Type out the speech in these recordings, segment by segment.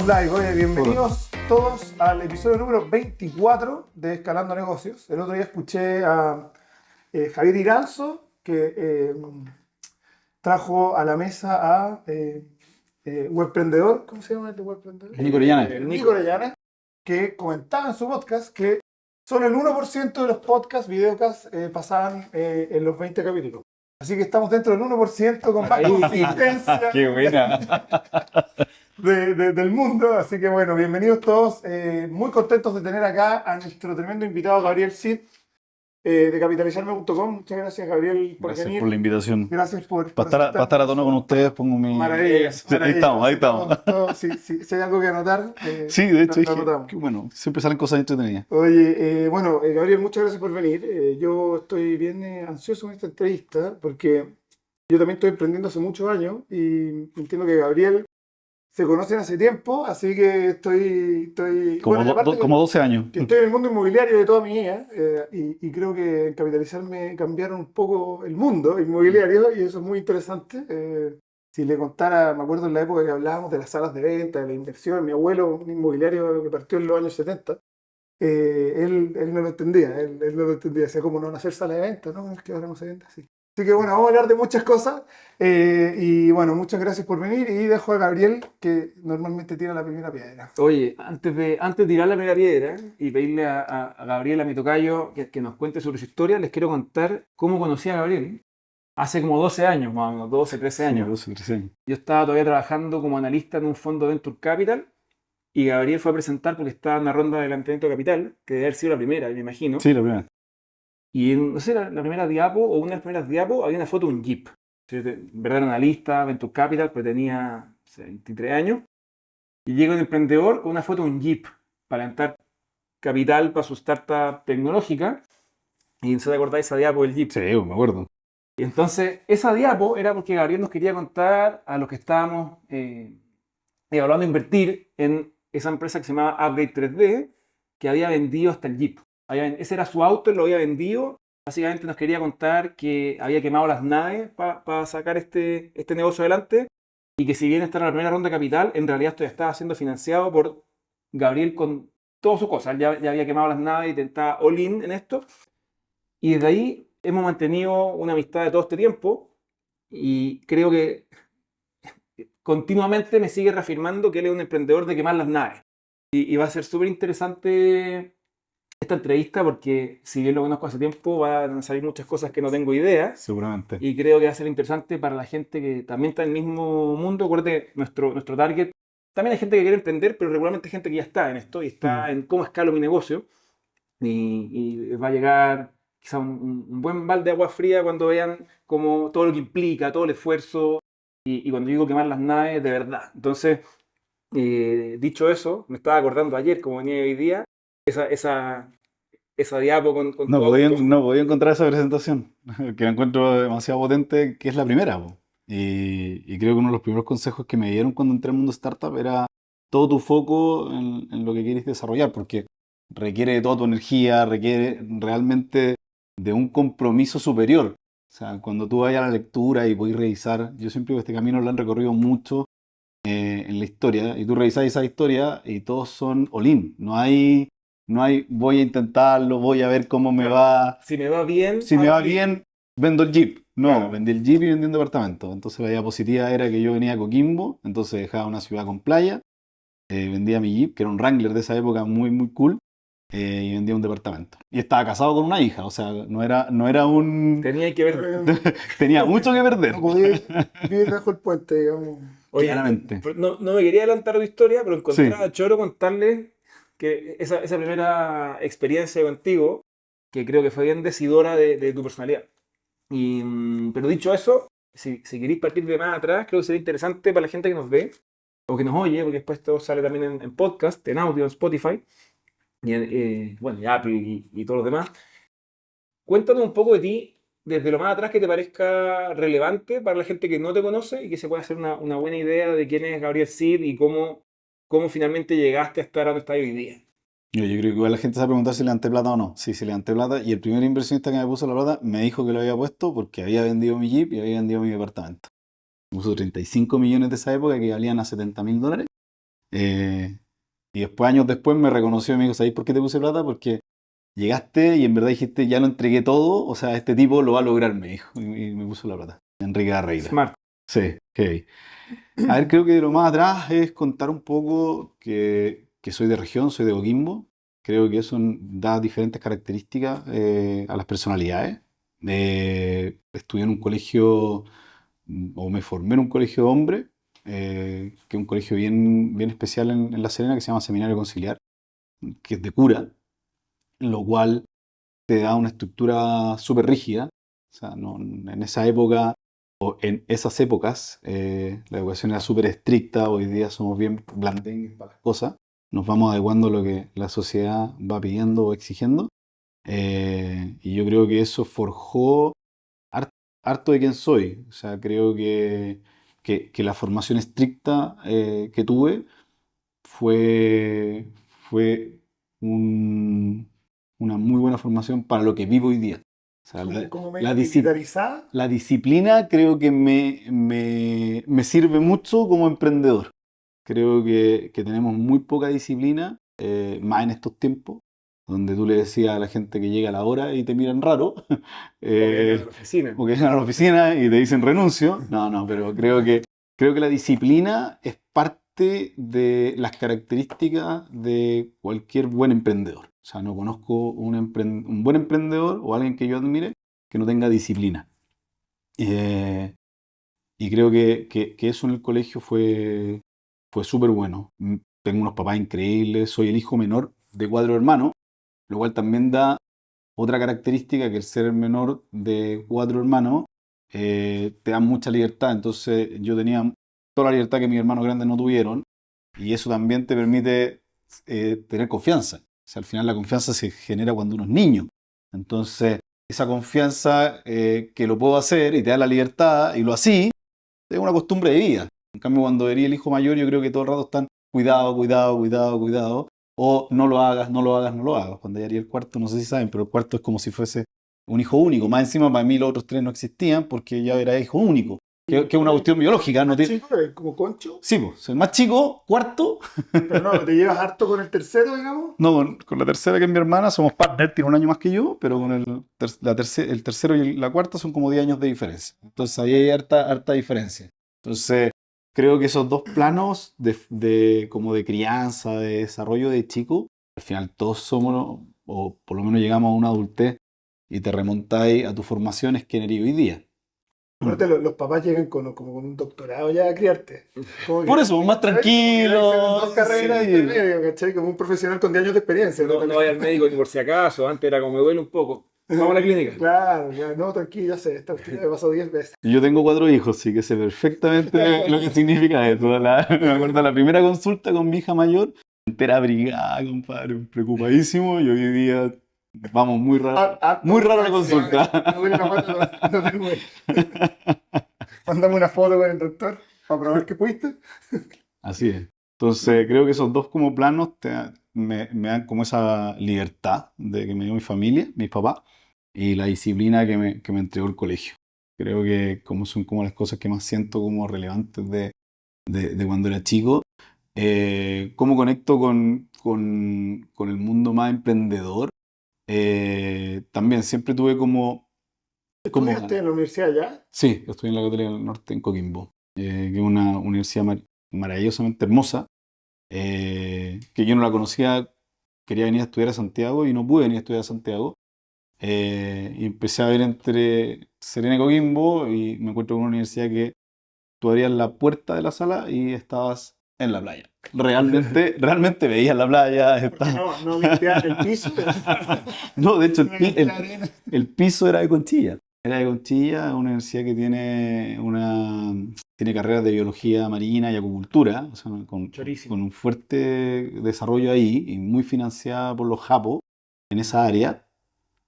Estamos live, oye, bienvenidos todos al episodio número 24 de Escalando Negocios. El otro día escuché a Javier Iranzo, que trajo a la mesa a Webprendedor, ¿cómo se llama este Webprendedor? Nico Orellana. Nico Orellana, que comentaba en su podcast que solo el 1% de los podcasts, videocasts, pasaban en los 20 capítulos. Así que estamos dentro del 1% con más consistencia. ¡Qué buena! Del mundo, así que bueno, bienvenidos todos, muy contentos de tener acá a nuestro tremendo invitado Gabriel Cid de capitalizarme.com. Muchas gracias, Gabriel, por Gracias venir. por la invitación. Gracias por Para estar a tono con ustedes, pongo mi... Maravilla, Sí, ahí estamos. Si hay algo que anotar, Sí, de hecho, lo anotamos. que bueno, siempre salen cosas entretenidas. Oye, bueno, Gabriel, muchas gracias por venir. Yo estoy bien ansioso con esta entrevista porque yo también estoy emprendiendo hace muchos años y entiendo que Gabriel se conocen hace tiempo, así que estoy Como, bueno, y aparte como 12 años. que estoy en el mundo inmobiliario de toda mi vida y creo que en Capitalizarme cambiaron un poco el mundo inmobiliario y eso es muy interesante. Si le contara, me acuerdo en la época que hablábamos de las salas de venta, de la inversión, mi abuelo, un inmobiliario que partió en los años 70, él no lo entendía, él no lo entendía, decía, ¿cómo no van a hacer sala de venta? No, es que ahora no se vende así. Así que bueno, vamos a hablar de muchas cosas y bueno, muchas gracias por venir y dejo a Gabriel que normalmente tira la primera piedra. Oye, antes de tirar la primera piedra y pedirle a Gabriel, a mi tocayo, que nos cuente sobre su historia, les quiero contar cómo conocí a Gabriel. Hace como 12 años, más o menos, 12, 13 años. 12, 13 años. Yo estaba todavía trabajando como analista en un fondo de Venture Capital y Gabriel fue a presentar porque estaba en una ronda de lanzamiento de capital, que debe haber sido la primera, me imagino. Sí, la primera. Y no sé, la primera diapo o una de las primeras diapos había una foto de un Jeep. Yo, en verdad era analista, Venture Capital, pero tenía, no sé, 23 años. Y llega un emprendedor con una foto de un Jeep para levantar capital para su startup tecnológica. Y se te acordás de esa diapo del Jeep. Sí, me acuerdo. Y entonces, esa diapo era porque Gabriel nos quería contar a los que estábamos hablando de invertir en esa empresa que se llamaba Upgrade 3D, que había vendido hasta el Jeep. Ese era su auto, lo había vendido. Básicamente nos quería contar que había quemado las naves para sacar este negocio adelante y que si bien esta era la primera ronda de capital, en realidad esto ya estaba siendo financiado por Gabriel con todas sus cosas. Él ya había quemado las naves y estaba all in en esto. Y desde ahí hemos mantenido una amistad de todo este tiempo y creo que continuamente me sigue reafirmando que él es un emprendedor de quemar las naves. Y va a ser súper interesante esta entrevista porque si bien lo conozco hace tiempo van a salir muchas cosas que no tengo idea Seguramente. y creo que va a ser interesante para la gente que también está en el mismo mundo. Acuérdate, nuestro target, también hay gente que quiere emprender, pero regularmente hay gente que ya está en esto y está en cómo escalo mi negocio y va a llegar quizá un buen balde de agua fría cuando vean como todo lo que implica, todo el esfuerzo y cuando digo quemar las naves, de verdad. Entonces, dicho eso, me estaba acordando ayer, como venía hoy día, esa diapo con No tu podía, auto. no podía encontrar esa presentación, que la encuentro demasiado potente, que es la primera, po. Y creo que uno de los primeros consejos que me dieron cuando entré al mundo startup era todo tu foco en lo que quieres desarrollar, porque requiere de toda tu energía, requiere realmente de un compromiso superior. O sea, cuando tú vayas a la lectura y puedes revisar, yo siempre digo, este camino lo han recorrido mucho en la historia, y tú revisas esa historia y todos son all-in. No hay voy a intentarlo, voy a ver cómo me va. Si me va bien, Si me va bien, vendo el Jeep. No, Claro. vendí el Jeep y vendí un departamento. Entonces la diapositiva era que yo venía a Coquimbo, entonces dejaba una ciudad con playa, vendía mi Jeep, que era un Wrangler de esa época muy, muy cool, y vendía un departamento. Y estaba casado con una hija, o sea, no era un... tenía que ver. Tenía mucho que perder. No podía vivir bajo el puente, digamos. Oye, Claramente. no me quería adelantar de historia, pero encontraba Sí. choro contarles que esa primera experiencia contigo, que creo que fue bien decidora de tu personalidad. Pero dicho eso, si queréis partir de más atrás, creo que sería interesante para la gente que nos ve o que nos oye, porque después esto sale también en podcast, en audio, en Spotify, bueno, y Apple y todos los demás. Cuéntanos un poco de ti, desde lo más atrás que te parezca relevante para la gente que no te conoce y que se pueda hacer una buena idea de quién es Gabriel Cid y cómo finalmente llegaste a estar donde estás hoy día. Yo creo que igual la gente se va a preguntar si levanté plata o no. Sí, levanté plata. Y el primer inversionista que me puso la plata me dijo que lo había puesto porque había vendido mi Jeep y había vendido mi departamento. Me puso 35 millones de esa época que valían a $70.000. Y después, años después, me reconoció y me dijo, ¿sabéis por qué te puse plata? Porque llegaste y en verdad dijiste, ya lo entregué todo, o sea, este tipo lo va a lograr, me dijo. Y me puso la plata. Enrique Garreira. Smart. Sí, ok. A ver, creo que de lo más atrás es contar un poco que soy de región, soy de Coquimbo. Creo que eso da diferentes características a las personalidades. Estudié en un colegio, o me formé en un colegio de hombres, que es un colegio bien especial en La Serena, que se llama Seminario Conciliar, que es de cura, lo cual te da una estructura súper rígida. O sea, en esa época, o en esas épocas, la educación era súper estricta. Hoy día somos bien blandengues para las cosas. Nos vamos adecuando a lo que la sociedad va pidiendo o exigiendo. Y yo creo que eso forjó har- harto de quién soy. O sea, creo que la formación estricta que tuve fue un- una muy buena formación para lo que vivo hoy día. O sea, como la medio disci- militarizada. la disciplina creo que me sirve mucho como emprendedor. Creo que tenemos muy poca disciplina, más en estos tiempos, donde tú le decías a la gente que llega a la hora y te miran raro, O que venga de eh, la oficina. o que llegan a la oficina y te dicen renuncio. No, no, pero creo que la disciplina es parte de las características de cualquier buen emprendedor. O sea, no conozco un buen emprendedor o alguien que yo admire que no tenga disciplina. Eh, y creo que eso en el colegio fue súper bueno. Tengo unos papás increíbles, soy el hijo menor de 4 hermanos, lo cual también da otra característica, que el ser el menor de 4 hermanos te da mucha libertad. Entonces yo tenía toda la libertad que mis hermanos grandes no tuvieron, y eso también te permite tener confianza. O sea, al final la confianza se genera cuando uno es niño. Entonces, esa confianza que lo puedo hacer y te da la libertad y lo así, es una costumbre de vida. En cambio, cuando eres el hijo mayor, yo creo que todo el rato están cuidado, cuidado, cuidado, cuidado. O no lo hagas, no lo hagas, no lo hagas. Cuando ya haría el cuarto, no sé si saben, pero el cuarto es como si fuese un hijo único. Más encima, para mí los otros 3 no existían porque ya era hijo único. Que es una cuestión biológica. No Más tiene... chico, como concho. Sí, pues, el más chico, cuarto. Pero no, te llevas harto con el tercero, digamos. No, con la tercera, que es mi hermana, somos partner, tiene un año más que yo, pero con el tercero y la cuarta son como 10 años de diferencia. Entonces ahí hay harta diferencia. Entonces creo que esos dos planos como de crianza, de desarrollo de chico, al final todos somos, o por lo menos llegamos a una adultez y te remontáis a tus formaciones que eres hoy día. Aparte, los papás llegan como con un doctorado ya a criarte. Como Por que, eso, más ¿sabes? Como que ahí se ven tranquilo. dos carreras entre Sí. medio, ¿cachai? Como un profesional con 10 años de experiencia. No, no vaya al médico ni por si acaso. Antes era como me duele un poco. Vamos a la clínica. Claro, ya, no, tranquilo, ya sé, esta cuestión me pasó 10 veces. Yo tengo 4 hijos, sí que sé perfectamente lo que significa eso. Me acuerdo la primera consulta con mi hija mayor, entera brigada, compadre, preocupadísimo, y hoy día vamos muy raro a la Me consulta. duele la pata, no te duele. Mándame una foto con el doctor para probar que pudiste. Así es. Entonces, creo que esos dos como planos me dan como esa libertad de que me dio mi familia, mis papás, y la disciplina que me entregó el colegio. Creo que como son como las cosas que más siento como relevantes de cuando era chico. ¿Cómo conecto con el mundo más emprendedor? También siempre tuve como ¿Estudiaste en la universidad ya? sí, estoy en la Católica del Norte en Coquimbo, que es una universidad maravillosamente hermosa, que yo no la conocía. Quería venir a estudiar a Santiago y no pude venir a estudiar a Santiago. Y empecé a ver entre Serena y Coquimbo y me encuentro con una universidad que tú abrías la puerta de la sala y estabas en la playa. Realmente veías la playa. Porque no limpiaban el piso. No, de hecho, Una cantidad de arena. el piso era de Conchilla. Era de Conchilla, una universidad que tiene carreras de biología marina y acuicultura, o sea, con Chorísimo. un fuerte desarrollo ahí y muy financiada por los japos en esa área.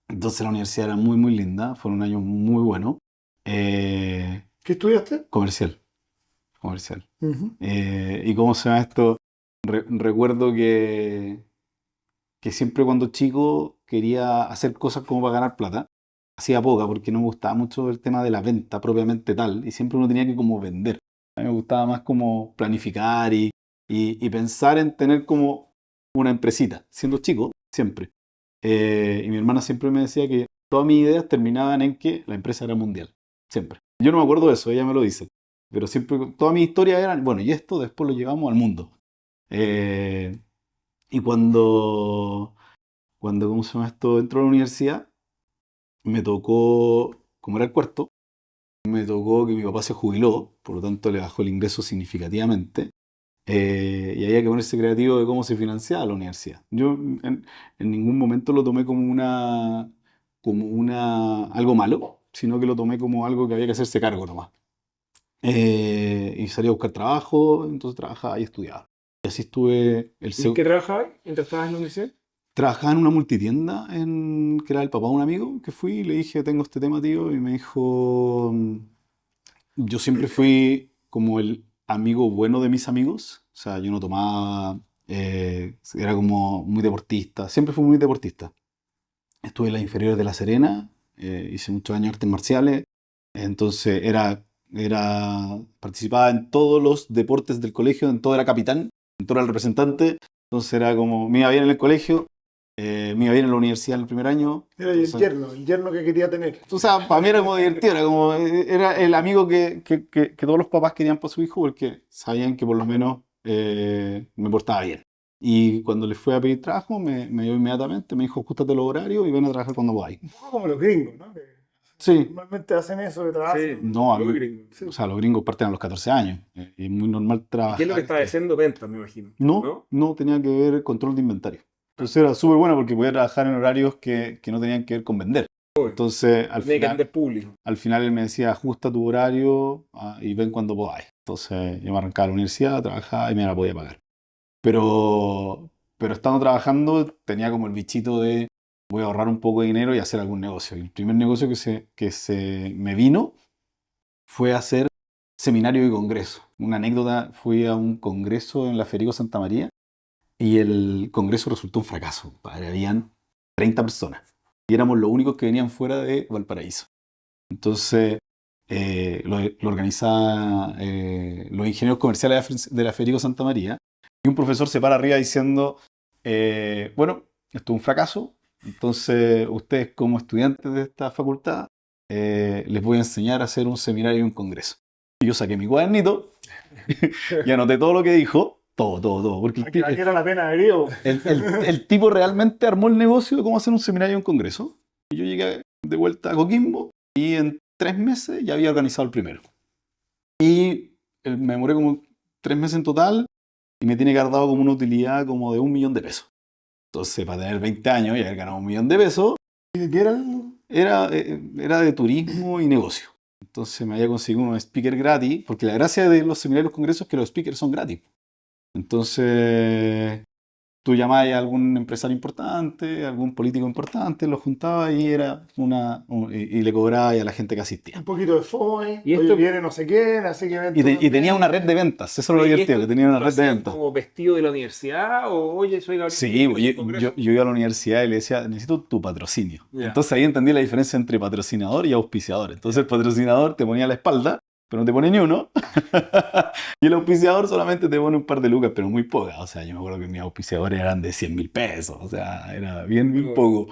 Entonces la universidad era muy, muy linda, fueron años muy buenos. Eh, ¿Qué estudiaste? comercial, comercial. Ujú. ¿Y cómo se llama esto? Recuerdo que siempre cuando chico quería hacer cosas como para ganar plata. Hacía poca porque no me gustaba mucho el tema de la venta propiamente tal, y siempre uno tenía que como vender. A mí me gustaba más como planificar y pensar en tener como una empresita, siendo chico, siempre. Y mi hermana siempre me decía que todas mis ideas terminaban en que la empresa era mundial, siempre. Yo no me acuerdo de eso, ella me lo dice, pero siempre, todas mis historias eran, bueno, y esto después lo llevamos al mundo. Eh, y cuando, ¿cómo se llama esto? Entró a la universidad, me tocó, como era el cuarto, me tocó que mi papá se jubiló, por lo tanto le bajó el ingreso significativamente. Y había que ponerse creativo de cómo se financiaba la universidad. Yo en ningún momento lo tomé como algo malo, sino que lo tomé como algo que había que hacerse cargo nomás. Y salí a buscar trabajo, entonces trabajaba y estudiaba. Y así estuve ¿Y qué trabajabas mientras estabas en la universidad? trabajaba en una multitienda que era el papá de un amigo que fui y le dije, tengo este tema, tío, y me dijo, yo siempre fui como el amigo bueno de mis amigos, o sea, yo no tomaba, era como muy deportista, siempre fui muy deportista. Estuve en las inferiores de La Serena, hice muchos años artes marciales, entonces participaba en todos los deportes del colegio, en todo era capitán, en todo era el representante, entonces era como, me iba bien en el colegio, me iba bien en la universidad en el primer año. Era Entonces, el yerno que quería tener. o sea, para mí era como divertido, era el amigo que todos los papás querían para su hijo porque sabían que por lo menos me portaba bien. Y cuando le fui a pedir trabajo, me dio inmediatamente, me dijo, ajustate los horarios y ven a trabajar cuando podáis. Un poco como los gringos, ¿no? Que Sí, normalmente hacen eso de trabajo. Sí, no, muy gringo. Sí. o sea, los gringos parten a los 14 años. Es muy normal ¿Y qué es lo que trabajar. estaba haciendo ventas, me imagino? No, no tenía que ver control de inventario. Entonces era súper bueno porque podía trabajar en horarios que no tenían que ver con vender. Entonces, Tenía que atender público. al final él me decía, ajusta tu horario y ven cuando podáis. Entonces yo me arrancaba a la universidad, trabajaba y me la podía pagar. Pero estando trabajando tenía como el bichito de voy a ahorrar un poco de dinero y hacer algún negocio. Y el primer negocio que se me vino fue hacer seminario y congreso. Una anécdota, fui a un congreso en la Federico Santa María y el congreso resultó un fracaso. Padre, habían 30 personas y éramos los únicos que venían fuera de Valparaíso. Entonces, lo organizaban los ingenieros comerciales de la Federico Santa María y un profesor se para arriba diciendo, bueno, esto es un fracaso, entonces ustedes como estudiantes de esta facultad les voy a enseñar a hacer un seminario y un congreso. Y yo saqué mi cuadernito y anoté todo lo que dijo, todo, porque Aquí era la pena haber ido. el tipo realmente armó el negocio de cómo hacer un seminario y un congreso. Y yo llegué de vuelta a Coquimbo y en 3 meses ya había organizado el primero. Y me demoré como 3 meses en total y me tiene que haber dado como una utilidad como de 1 millón de pesos. Entonces, para tener 20 años y haber ganado 1 millón de pesos, ¿Y de qué era el- era de turismo y negocio. Entonces me había conseguido un speaker gratis, porque la gracia de los seminarios y los congresos es que los speakers son gratis. Entonces, tú llamabas a algún empresario importante, algún político importante, lo juntabas y y le cobrabas a la gente que asistía. un poquito de FOME? Y Oye, esto- viene no sé quién, así que Y tenía una red de ventas, eso es lo ¿Y divertido, esto que tenía una lo red de hacían ventas. como vestido de la universidad? O, oye, soy Gabriel. Sí, Rodríguez, yo, congreso. yo iba a la universidad y le decía, necesito tu patrocinio. Ya. Entonces ahí entendí la diferencia entre patrocinador y auspiciador. Entonces el patrocinador te ponía a la espalda, pero no te pone ni uno. Y el auspiciador solamente te pone un par de lucas, pero muy pocas. O sea, yo me acuerdo que mis auspiciadores eran de 100.000 pesos. O sea, era bien poco.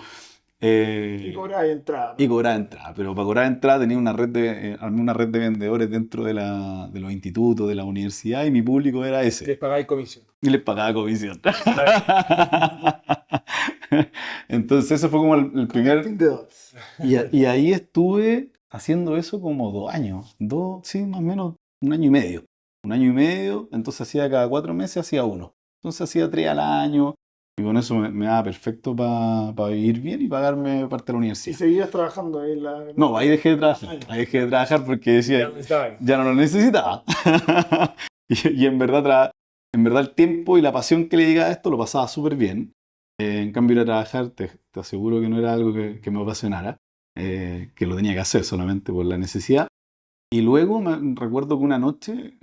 Y Eh, cobraba y entraba. y cobraba entrada, pero para cobrar entrada tenía armé una red de vendedores dentro de los institutos, de la universidad, y mi público era Les ese. pagáis comisión. Y les pagaba comisión. Entonces eso fue como el primer... Fin de dos. Y ahí estuve haciendo eso como 2 años. Sí, más o menos 1 año y medio. 1 año y medio, entonces hacía cada 4 meses, hacía uno. Entonces hacía 3 al año. Y con eso me daba perfecto para vivir bien y pagarme parte de la Y universidad. seguías trabajando ahí en la... No, ahí dejé de trabajar. Ahí dejé de trabajar porque Ya decía, no estaba. ya no lo necesitaba. Y en verdad el tiempo y la pasión que le dedicaba a esto lo pasaba súper bien. En cambio, ir a trabajar, te aseguro que no era algo que me apasionara, que lo tenía que hacer solamente por la necesidad. Y luego me recuerdo que una noche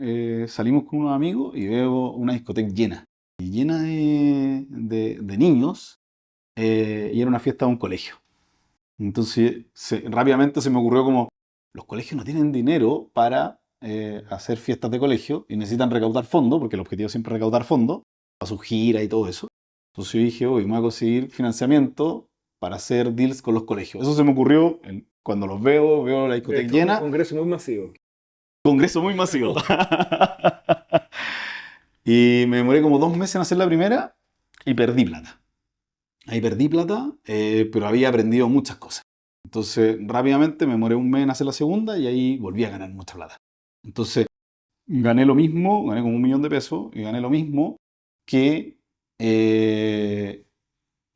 salimos con unos amigos y veo una discoteca llena, y llena de niños, y era una fiesta de un colegio. Entonces, rápidamente se me ocurrió como, los colegios no tienen dinero para hacer fiestas de colegio y necesitan recaudar fondos, porque el objetivo siempre es recaudar fondos para su gira y todo eso. Entonces yo dije, oye, me voy a conseguir financiamiento para hacer deals con los colegios. Eso se me ocurrió cuando los veo la discoteca Esto es un llena. congreso muy masivo. Congreso muy masivo. Y me demoré como 2 meses en hacer la primera y perdí plata. Ahí perdí plata, pero había aprendido muchas cosas. Entonces, rápidamente me demoré un mes en hacer la segunda y ahí volví a ganar mucha plata. Entonces, gané lo mismo, gané como 1.000.000 de pesos y gané lo mismo que, que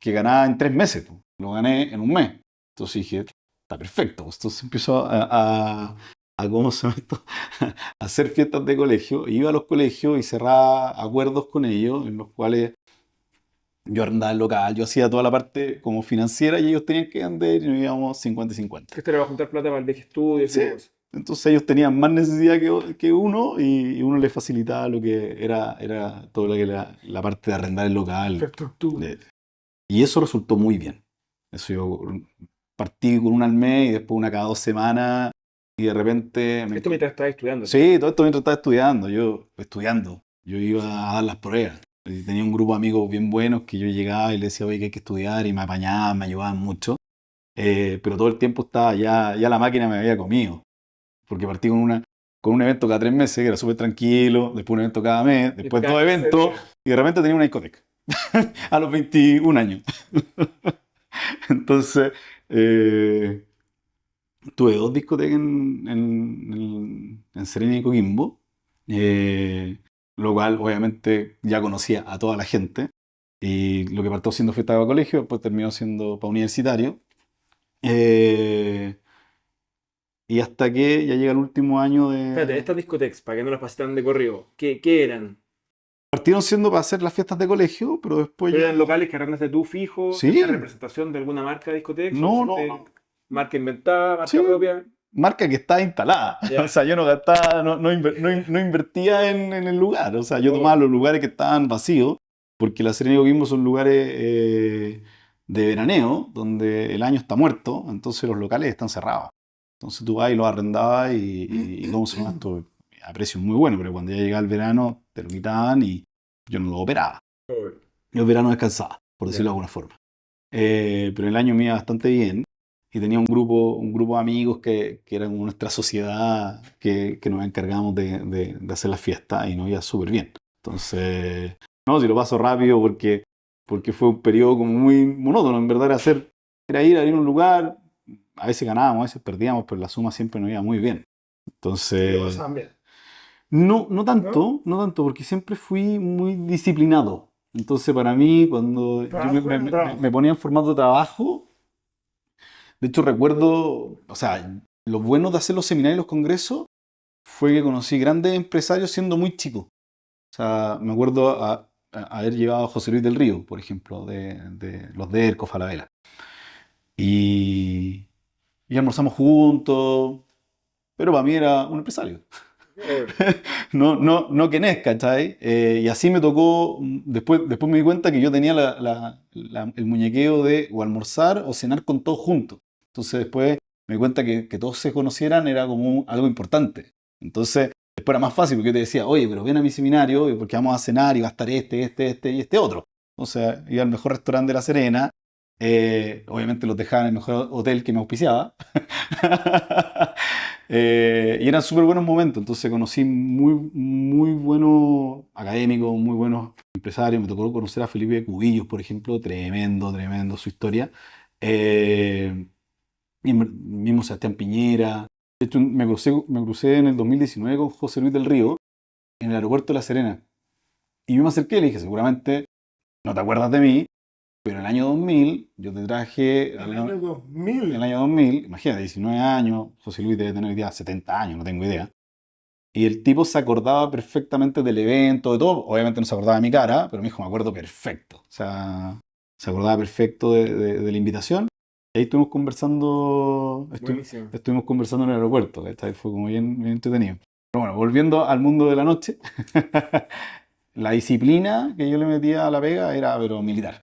ganaba en 3 meses. Po. Lo gané en un mes. Entonces dije, está perfecto. Entonces empiezo ¿cómo se llama esto? A hacer fiestas de colegio. Iba a los colegios y cerraba acuerdos con ellos en los cuales yo arrendaba el local, yo hacía toda la parte como financiera y ellos tenían que vender y nos íbamos 50 y 50. Esto le va a juntar plata para el viaje estudio y Sí. esas cosas. Entonces ellos tenían más necesidad que uno y uno les facilitaba lo que era todo lo que era la parte de arrendar el local. Infraestructura. Y eso resultó muy bien. Eso yo partí con una al mes y después una cada 2 semanas y de repente... Esto mientras estabas estudiando. Sí, todo esto mientras estaba estudiando. Yo iba a dar las pruebas. Y tenía un grupo de amigos bien buenos que yo llegaba y les decía, oye, que hay que estudiar y me apañaban, me ayudaban mucho. Pero todo el tiempo estaba ya la máquina me había comido. Porque partí con un evento cada 3 meses, que era súper tranquilo, después un evento cada mes, después cada 2 eventos, y de repente tenía una discoteca. A los 21 años. Entonces, tuve 2 discotecas en Serena y Coquimbo, lo cual obviamente ya conocía a toda la gente. Y lo que partió siendo fiesta de colegio, después terminó siendo para universitario. Y hasta que ya llega el último año Espérate, estas discotecas, para que no las pasen de corrido, ¿qué eran? Partieron siendo para hacer las fiestas de colegio, pero después ¿Pero ya... eran locales que arrendaste tú fijo? Sí. ¿Tenías representación de alguna marca de discotecas? No, ¿O no, hiciste no. marca inventada, marca Sí. propia? Marca que estaba instalada. Ya. O sea, yo no gastaba, no invertía en el lugar. O sea, yo Oh. tomaba los lugares que estaban vacíos, porque la Serena y Coquimbo son lugares de veraneo, donde el año está muerto, entonces los locales están cerrados. Entonces tú vas y los arrendabas y ¿cómo se llama esto? A precios muy buenos, pero cuando ya llegaba el verano te lo quitaban y yo no lo operaba. Yo el verano descansaba, por decirlo de alguna forma. Pero el año me iba bastante bien y tenía un grupo de amigos que eran como nuestra sociedad que nos encargábamos de hacer las fiestas y nos iba súper bien. Entonces, no, si lo paso rápido porque fue un periodo como muy monótono, en verdad era ir a un lugar, a veces ganábamos, a veces perdíamos, pero la suma siempre nos iba muy bien. Entonces, no tanto, porque siempre fui muy disciplinado. Entonces, para mí, cuando yo me ponía en formato de trabajo, de hecho recuerdo, o sea, lo bueno de hacer los seminarios y los congresos fue que conocí grandes empresarios siendo muy chico. O sea, me acuerdo haber llevado a José Luis del Río, por ejemplo, de los de Erco Falabella. Y almorzamos juntos, pero para mí era un empresario. No quién es, ¿cachai? Y así me tocó, después me di cuenta que yo tenía el muñequeo de o almorzar o cenar con todos juntos. Entonces después me di cuenta que todos se conocieran era como algo importante. Entonces después era más fácil porque yo te decía, oye, pero ven a mi seminario porque vamos a cenar y va a estar este y este otro. Entonces iba al mejor restaurante de La Serena. Obviamente los dejaba en el mejor hotel que me auspiciaba. Y eran súper buenos momentos, entonces conocí muy buenos académicos, muy buenos empresarios. Me tocó conocer a Felipe Cubillos, por ejemplo, tremendo su historia. Y mismo Sebastián Piñera. De hecho, me crucé en el 2019 con José Luis del Río en el aeropuerto de La Serena. Y yo me acerqué y le dije, seguramente no te acuerdas de mí, pero en el año 2000 yo te traje... ¿El año 2000? En el año 2000, imagínate, 19 años, José Luis debe tener hoy día 70 años, no tengo idea. Y el tipo se acordaba perfectamente del evento, de todo. Obviamente no se acordaba de mi cara, pero me dijo, me acuerdo perfecto. O sea, se acordaba perfecto de la invitación. Y ahí estuvimos conversando, estuvimos conversando en el aeropuerto. ¿Cachai? Fue como bien entretenido. Pero bueno, volviendo al mundo de la noche, la disciplina que yo le metía a la pega era, pero militar.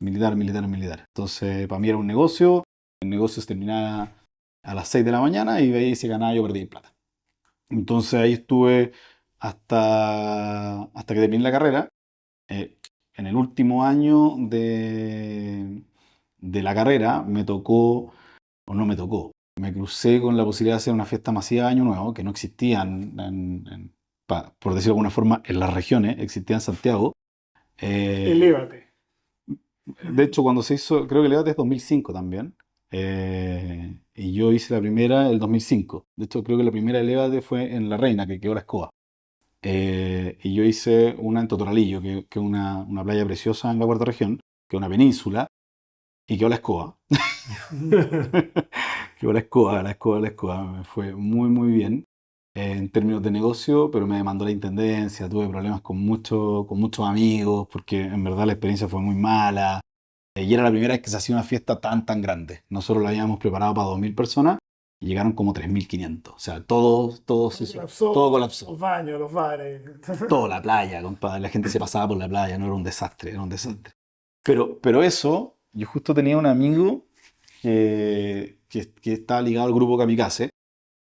Militar. Entonces, para mí era un negocio. El negocio se terminaba a las 6 de la mañana y veía si ganaba yo perdía plata. Entonces ahí estuve hasta que terminé la carrera. En el último año de la carrera me tocó, o no me tocó, me crucé con la posibilidad de hacer una fiesta masiva de Año Nuevo, que no existían, por decirlo de alguna forma, en las regiones, existía en Santiago. Eh, Elévate. de hecho, cuando se hizo, creo que el EVAT es 2005 también. Y yo hice la primera el 2005. De hecho, creo que la primera del EVAT fue en La Reina, que quedó la escoba. Y yo hice una en Totoralillo, que es una playa preciosa en la cuarta región, que es una península, y quedó la escoba. Quedó la escoba, la escoba, la escoba. Me fue muy, muy bien en términos de negocio, pero me demandó la intendencia, tuve problemas con muchos amigos, porque en verdad la experiencia fue muy mala. Y era la primera vez que se hacía una fiesta tan, tan grande. Nosotros la habíamos preparado para 2000 personas y llegaron como 3500. O sea, todo colapsó. Los baños, los bares. Toda la playa, compadre. La gente se pasaba por la playa, no era un desastre, era un desastre. Pero eso, yo justo tenía un amigo que estaba ligado al grupo Kamikaze,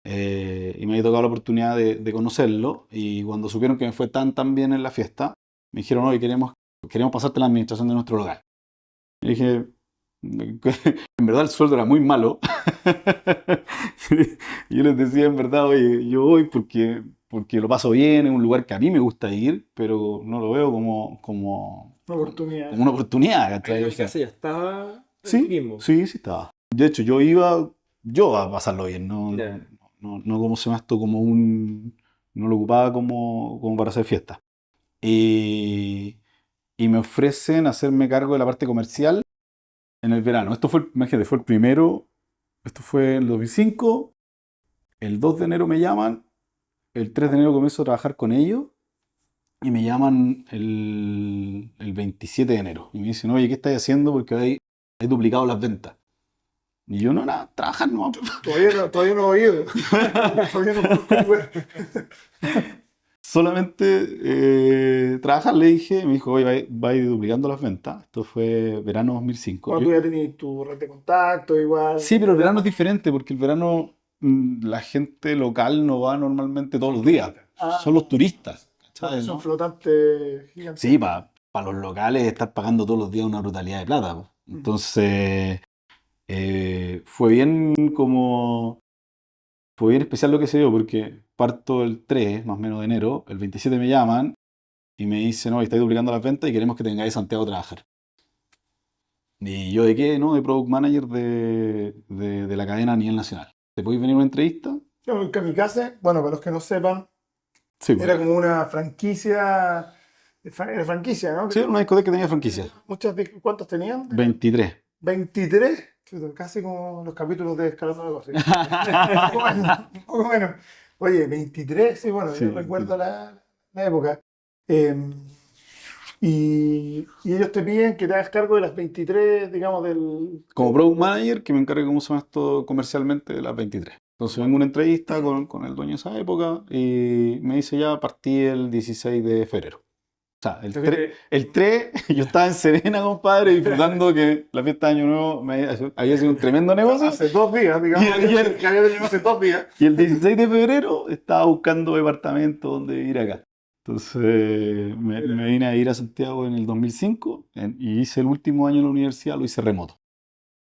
y me había tocado la oportunidad de conocerlo. Y cuando supieron que me fue tan, tan bien en la fiesta, me dijeron, oye, queremos pasarte la administración de nuestro local. Y dije, en verdad el sueldo era muy malo. Y yo les decía, en verdad, oye, yo voy porque lo paso bien, es un lugar que a mí me gusta ir, pero no lo veo Una oportunidad. como una oportunidad, ¿cachai? En O el sea, caso ya estaba el sí, turismo. sí, sí estaba. De hecho, yo iba yo a pasarlo bien, Ya. no como se llama esto, no lo ocupaba como para hacer fiesta. Y, y me ofrecen hacerme cargo de la parte comercial en el verano. Imagínate, fue el primero, esto fue en el 2005, el 2 de enero me llaman, el 3 de enero comienzo a trabajar con ellos y me llaman el 27 de enero. Y me dicen, oye, ¿qué estás haciendo? Porque hay duplicado las ventas. Y yo, no, nada, trabajar no. Todavía no he oído. Todavía no conozco el lugar. Solamente trabajar, le dije. Me dijo, oye, va a ir duplicando las ventas. Esto fue verano 2005. Cuando tú ya tenías tu red de contacto, igual. Sí, pero el verano es diferente porque el verano la gente local no va normalmente todos los días. Ah, Son los turistas. ¿Cachai, son no? flotantes gigantes. Sí, para los locales estar pagando todos los días una brutalidad de plata, po. Entonces, fue bien fue bien especial lo que se dio porque parto el 3, más o menos de enero, el 27 me llaman y me dicen, no, estáis duplicando las ventas y queremos que tengáis Santiago a trabajar. Y yo, ¿de qué? No, de Product Manager de la cadena a nivel nacional. ¿Te podéis venir a una entrevista? No, el Kamikaze, bueno, para los que no sepan, Sí, pues. era como una franquicia. Era franquicia, ¿no? Sí, era una discoteca que tenía franquicia. ¿Cuántos tenían? 23. 23. Chuta, casi como los capítulos de Escalando la Cosa. Un poco menos, un poco menos. Oye, 23, sí, bueno, Sí, yo recuerdo la época. Eh, y ellos te piden que te hagas cargo de las 23, digamos, Como Product Manager, que me encargue cómo se llama esto comercialmente de las 23. Entonces vengo a una entrevista con el dueño de esa época y me dice ya partí el 16 de febrero. O sea, el 3 yo estaba en Serena, compadre, disfrutando que la fiesta de Año Nuevo había sido un tremendo negocio. hace 2 días, digamos, que había tenido hace 2 días. Y el 16 de febrero estaba buscando departamento donde vivir acá. Entonces me vine a ir a Santiago en el 2005 y hice el último año en la universidad, lo hice remoto. O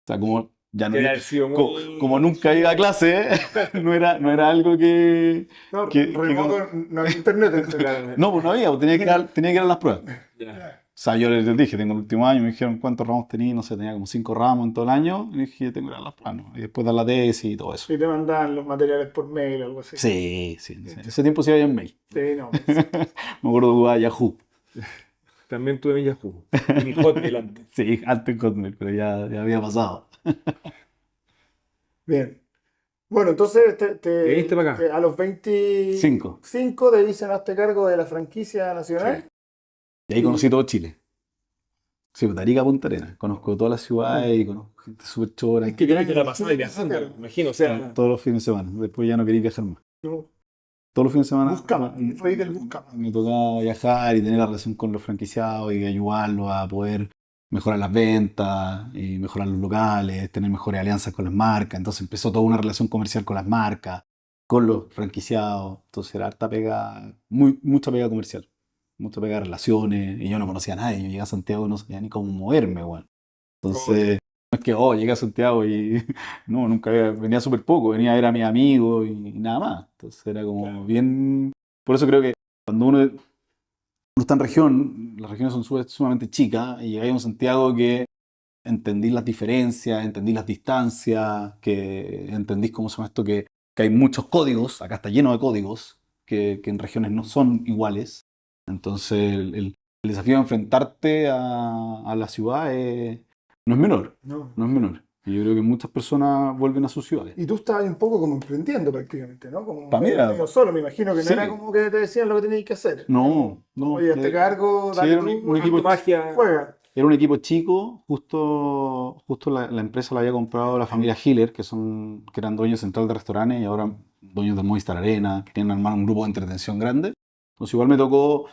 sea, como ya no, Debe haber sido como nunca iba a clase, no era algo que... No, que remoto, no había internet. Entonces, no, pues no había, pues tenía que dar las pruebas. Ya. O sea, yo les dije, tengo el último año, me dijeron cuántos ramos tenía, no sé, tenía como 5 ramos en todo el año, y dije, tengo que dar las pruebas, ¿no? Y después dar la tesis y todo eso. y te mandaban los materiales por mail o algo así. Sí, sí, en ese tiempo sí había en mail. Sí, no. Me acuerdo que jugaba Yahoo. También tuve mi Yahoo. Y mi Hotmail antes. Sí, antes Hotmail, pero ya había pasado. Bien. Bueno, entonces ¿Te viniste para acá? a los 25 5. te dicen hazte cargo de la franquicia nacional. Y ahí conocí todo Chile. Sí, pues, de Arica a Punta Arenas. Conozco todas las ciudades y conozco gente súper chora. Es que ya te la pasaba viajando, me imagino. O sea, Todos los fines de semana. Después ya no quería viajar más. No, Todos los fines de semana Buscaba, el rey del buscaba. me tocaba viajar y tener la relación con los franquiciados y ayudarlos a poder mejorar las ventas y mejorar los locales, tener mejores alianzas con las marcas. Entonces empezó toda una relación comercial con las marcas. con los franquiciados. Entonces era harta pega, mucha pega comercial, mucha pega de relaciones. Y yo no conocía a nadie. Yo llegué a Santiago y no sabía ni cómo moverme, weón. Entonces, no es que, oh, llegué a Santiago y no, nunca venía súper poco. Venía a ver a mis amigos y nada más. Entonces era como bien. Por eso creo que cuando uno está en región, las regiones son sumamente chicas y llegáis a un Santiago que entendí las diferencias, entendí las distancias, que entendí cómo se llama esto, que hay muchos códigos, acá está lleno de códigos, que en regiones no son iguales. Entonces el desafío de enfrentarte a la ciudad no es menor, No. no es menor. Y yo creo que muchas personas vuelven a sus ciudades. Y tú estabas un poco como emprendiendo prácticamente, ¿no? Como Pa' mí era- medio solo, me imagino que no sí. era como que te decían lo que tenías que hacer. No, no. Oye, hazte cargo, Sí, dale era tú, un haz equipo tu magia, juega. Era un equipo chico, justo la empresa la había comprado la familia Hiller, que eran dueños central de restaurantes y ahora dueños de Movistar Arena, querían armar un grupo de entretención grande. Entonces igual me tocó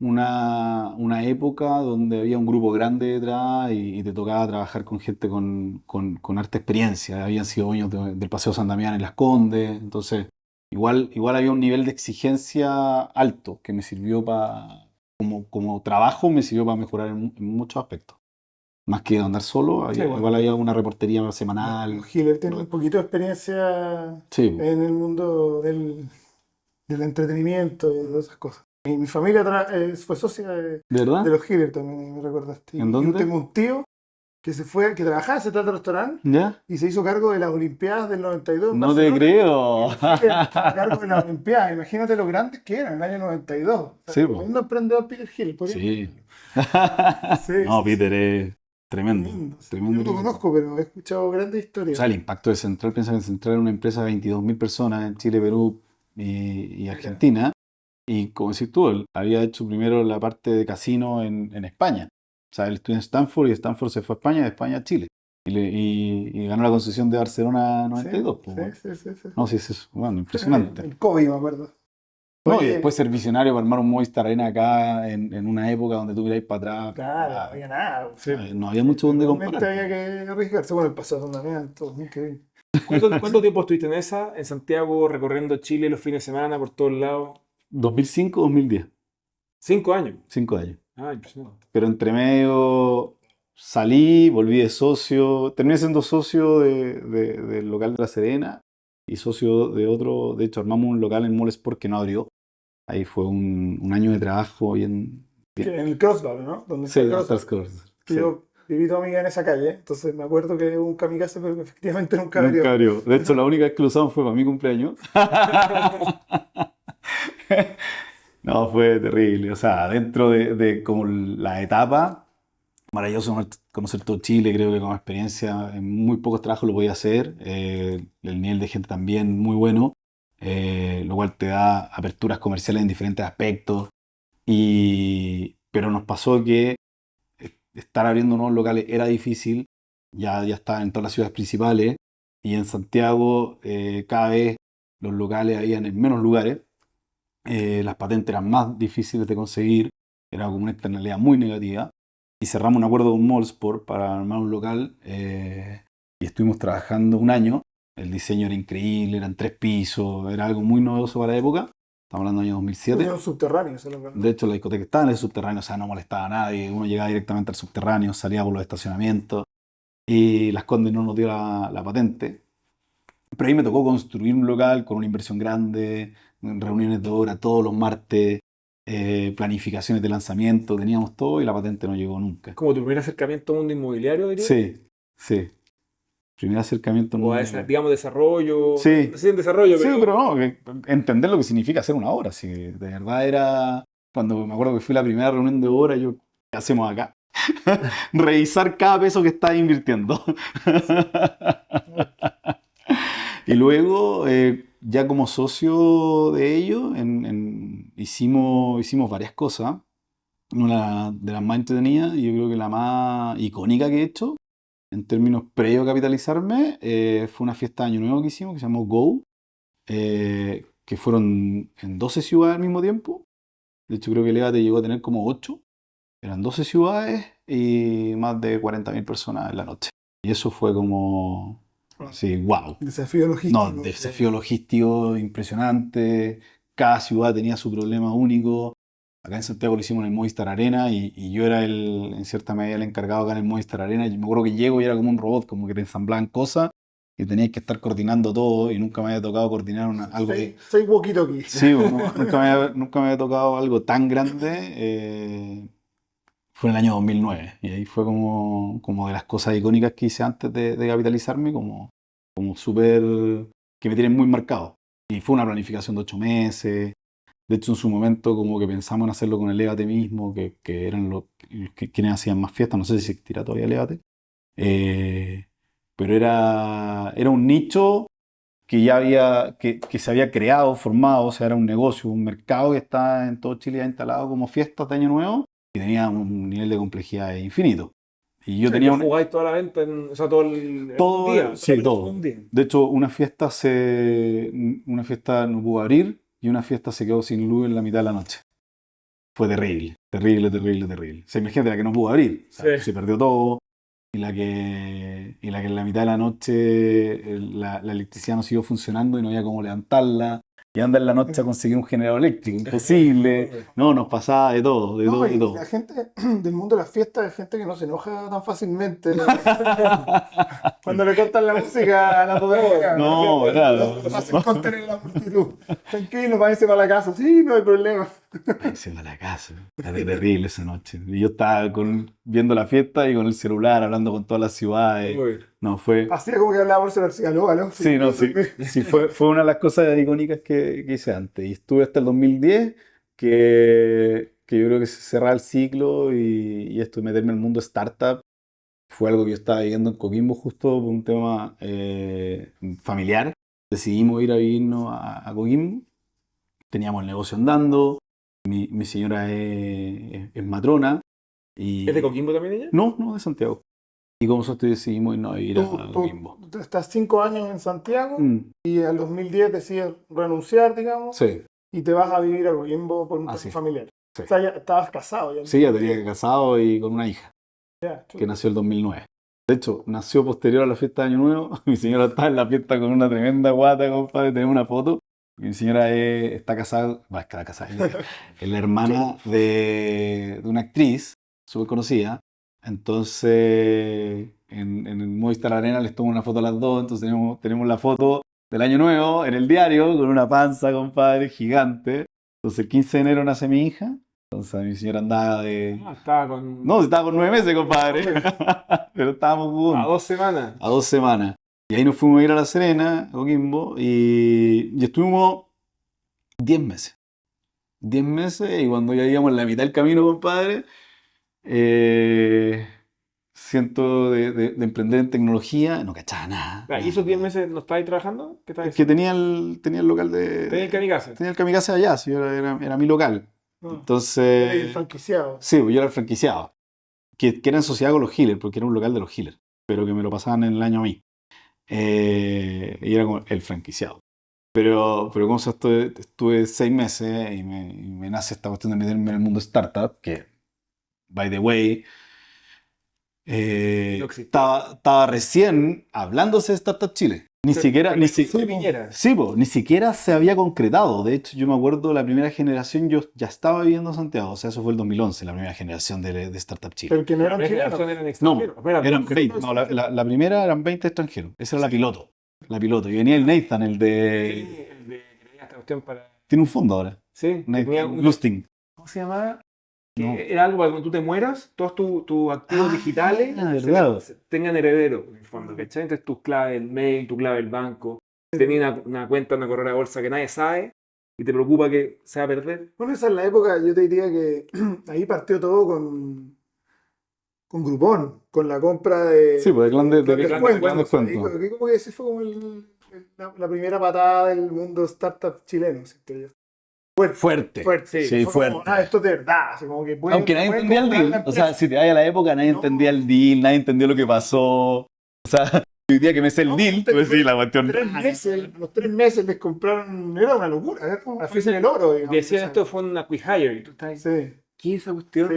una época donde había un grupo grande detrás y te tocaba trabajar con gente con harta experiencia. Habían sido dueños del Paseo San Damián en Las Condes, entonces igual había un nivel de exigencia alto que me sirvió como trabajo, me sirvió para mejorar en muchos aspectos. Más que andar solo, Sí, bueno. igual había una reportería semanal. Los Healer tienen un poquito de experiencia Sí, po. en el mundo del entretenimiento y de esas cosas. Mi familia fue socia ¿De verdad? de los Healer también, me recordaste. ¿En Y yo dónde? tengo un tío que trabajaba en ese tal restaurante ¿Ya? y se hizo cargo de las Olimpiadas del 92 en No te Barcelona. creo. A cargo de las Olimpiadas, imagínate lo grandes que eran en el año 92. O sea, Sí, po. tremendo emprendedor Peter Hill, podría Sí. Sí, No, sí, Peter es tremendo. tremendo. Sí. Yo Tremendo, no lo tremendo. conozco, pero he escuchado grandes O historias. sea, el impacto de Central, piensa que Central es una empresa de 22.000 personas en Chile, Perú y Mira. Argentina. Y como decís tú, él había hecho primero la parte de casino en España. O sea, él estudió en Stanford y Stanford se fue a España y de España a Chile. Y ganó la concesión de Barcelona Sí, 92. Pues, sí, bueno. sí, sí, sí. No, sí, es bueno, impresionante. El COVID, me acuerdo. No, y Oye, después ser visionario para armar un Movistar Arena acá en una época donde tú miráis para atrás. claro, no había nada. Sí, No había mucho donde realmente comparar. había que arriesgarse. Bueno, el pasado también, todo increíble. ¿Cuánto tiempo estuviste en esa? En Santiago, recorriendo Chile los fines de semana por todos lados. 2005-2010, 5 años. 5 años. Ah, impresionante. Pero entre medio salí, volví de socio, terminé siendo socio del local de La Serena y socio de otro, de hecho armamos un local en Mall Sport que no abrió. Ahí fue un año de trabajo bien. Que en el Crossbar, ¿no? Donde está Sí, el hasta Crossbar. el Que sí. yo viví toda mi vida en esa calle, entonces me acuerdo que hubo un kamikaze, pero que efectivamente nunca Nunca abrió. abrió. De hecho, la única vez que lo usamos fue para mi cumpleaños. No, fue terrible. O sea, dentro de como la etapa, maravilloso conocer todo Chile, creo que como experiencia en muy pocos trabajos lo podía hacer. El nivel de gente también muy bueno, lo cual te da aperturas comerciales en diferentes aspectos. Pero nos pasó que estar abriendo nuevos locales era difícil, ya está en todas las ciudades principales, y en Santiago cada vez los locales habían en menos lugares, las patentes eran más difíciles de conseguir, era como una externalidad muy negativa, y cerramos un acuerdo con Mallsport para armar un local, y estuvimos trabajando un año. El diseño era increíble, eran 3 pisos, era algo muy novedoso para la época. Estamos hablando del año 2007. Era un subterráneo, se lo verdad. De hecho, la discoteca estaba en el subterráneo, o sea, no molestaba a nadie. Uno llegaba directamente al subterráneo, salía por los estacionamientos y Las Condes no nos dio la patente. Pero ahí me tocó construir un local con una inversión grande, reuniones de hora todos los martes, planificaciones de lanzamiento, teníamos todo y la patente no llegó nunca. ¿Como tu primer acercamiento al mundo inmobiliario, diría? Sí, sí. Primer acercamiento. O a digamos, desarrollo. Sí. No sé si en desarrollo, Sí, pero. pero no, entender lo que significa hacer una obra. Si de verdad era. Cuando me acuerdo que fui a la primera reunión de obra, yo, ¿qué hacemos acá? Revisar cada peso que estás invirtiendo. Y luego, ya como socio de ellos, hicimos varias cosas. Una de las más entretenidas y yo creo que la más icónica que he hecho, en términos previo a capitalizarme, fue una fiesta de Año Nuevo que hicimos, que se llamó Go, que fueron en 12 ciudades al mismo tiempo. De hecho, creo que Levate llegó a tener como 8. Eran 12 ciudades y más de 40.000 personas en la noche. Y eso fue como Así, wow. Desafío logístico. No, desafío logístico impresionante. Cada ciudad tenía su problema único. Acá en Santiago lo hicimos en el Movistar Arena y yo era en cierta medida el encargado acá en el Movistar Arena. Y me acuerdo que llego y era como un robot, como que te ensamblaban cosas y tenías que estar coordinando todo y nunca me había tocado coordinar algo que... Seis walkie-talkie. Sí, bueno, nunca me había tocado algo tan grande. Fue en el año 2009 y ahí fue como de las cosas icónicas que hice antes de capitalizarme, como súper, que me tienen muy marcado. Y fue una planificación de 8 meses. De hecho, en su momento como que pensamos en hacerlo con el Lévate mismo, que eran quienes hacían más fiestas. No sé si existirá todavía Lévate. Pero era un nicho que ya que se había creado, formado, o sea, era un negocio, un mercado que está en todo Chile ya instalado como fiestas de Año Nuevo y tenía un nivel de complejidad infinito. Y yo tenía jugáis toda la venta, o sea, todo el todo, día. sí, todo. Un día. De hecho, una fiesta no pudo abrir y una fiesta se quedó sin luz en la mitad de la noche. Fue terrible, terrible, terrible, terrible. O sea, imagínate la que no pudo abrir, o sea, Sí. se perdió todo. Y la que en la mitad de la noche la electricidad no siguió funcionando y no había cómo levantarla. Y anda en la noche a conseguir un generador eléctrico, imposible. No, nos pasaba de todo, de No, todo, de y todo. la gente del mundo de las fiestas es gente que no se enoja tan fácilmente. Cuando le cortan la música a las 2 de la mañana. No, claro. Lo hacen contener la multitud. Tranquilo, váyanse para la casa. Sí, no hay problema. Ay, se va a la casa. Era terrible esa noche. Y yo estaba viendo la fiesta y con el celular, hablando con todas las ciudades. Uy. No, fue... Hacía como que hablaba por celular. Sí, aló, aló. Sí, no, sí. Sí, fue una de las cosas icónicas que hice antes. Y estuve hasta el 2010, que yo creo que se cerraba el ciclo y esto de meterme en el mundo startup fue algo que yo estaba viviendo en Coquimbo justo por un tema familiar. Decidimos ir a vivirnos a Coquimbo. Teníamos el negocio andando. Mi señora es matrona. ¿Es de Coquimbo también ella? No, de Santiago. Y como nosotros decidimos irnos a vivir a Coquimbo. Tú estás 5 años en Santiago y en el 2010 decides renunciar, digamos, Sí, y te vas a vivir a Coquimbo por un tema Así. familiar. Sí. O sea, ya estabas casado. Ya, sí, ya tenía casado y con una hija Ya, que nació el 2009. De hecho, nació posterior a la fiesta de Año Nuevo. Mi señora está en la fiesta con una tremenda guata, compadre. Tenemos una foto. Mi señora está casada, bueno, está casada, es la hermana de una actriz súper conocida. Entonces, en el Movistar Arena les tomo una foto a las dos. Entonces, tenemos la foto del Año Nuevo en el diario con una panza, compadre, gigante. Entonces, el 15 de enero nace mi hija. Entonces, mi señora andaba de... Estaba con... No, estaba con 9 meses, compadre. Pero estábamos juntos. A 2 semanas. A 2 semanas. Y ahí nos fuimos a ir a La Serena, a Coquimbo, y estuvimos 10 meses. 10 meses, y cuando ya íbamos en la mitad del camino, compadre, siento de emprender en tecnología, no cachaba nada. ¿Y esos 10 meses no estabais trabajando? ¿Qué estabais Es que haciendo? tenía el local de... ¿Tenías el kamikaze? Tenía el kamikaze allá, sí, era mi local. el Entonces... franquiciado. Sí, pues yo era el franquiciado. Que era en sociedad con los Healers, porque era un local de los Healers, pero que me lo pasaban en el año a mí. Y era como el franquiciado. Pero como se estuve 6 meses y me nace esta cuestión de meterme en el mundo startup, que, by the way, No existía. estaba recién hablándose de Startup Chile. Ni siquiera se había concretado. De hecho, yo me acuerdo la primera generación, yo ya estaba viviendo en Santiago. O sea, eso fue el 2011, la primera generación de Startup Chile. Pero que no eran Las chilenos. generaciones eran No, extranjeros. Espérate, eran 20. No, la primera eran 20 extranjeros. Esa era la piloto. La piloto. Y venía el Nathan, el Sí, de... el de que tenía esta cuestión para... Tiene un fondo ahora. Sí, tenía Nathan Lusting. ¿Cómo se llamaba? No. Era algo para cuando tú te mueras, todos tus activos digitales verdad. tengan heredero, en el fondo, ¿cachai? Entonces tus claves del mail, tu clave del banco, tenías una cuenta, una correo de bolsa que nadie sabe y te preocupa que se va a perder. Bueno, esa es la época, yo te diría que ahí partió todo con Groupon, con la compra de... Sí, pues el clan de descuentos. descuento. Ahí como que ese fue como la primera patada del mundo startup chileno, siento yo. Fuerte. Sí, fue fuerte. como, esto es de verdad. Así como que Aunque nadie pueden entendía el comprar la deal. O empresa. sea, si te vayas a la época, nadie No. entendía el deal, nadie entendió lo que pasó. O sea, hoy día que me sé el No, deal, tú decís la cuestión. 3 meses, los 3 meses les compraron, era una locura, era como una fiesta en el oro, digamos. Decían O sea, esto fue una acquihire y tú estás ahí. Sí. ¿Qué es esa cuestión?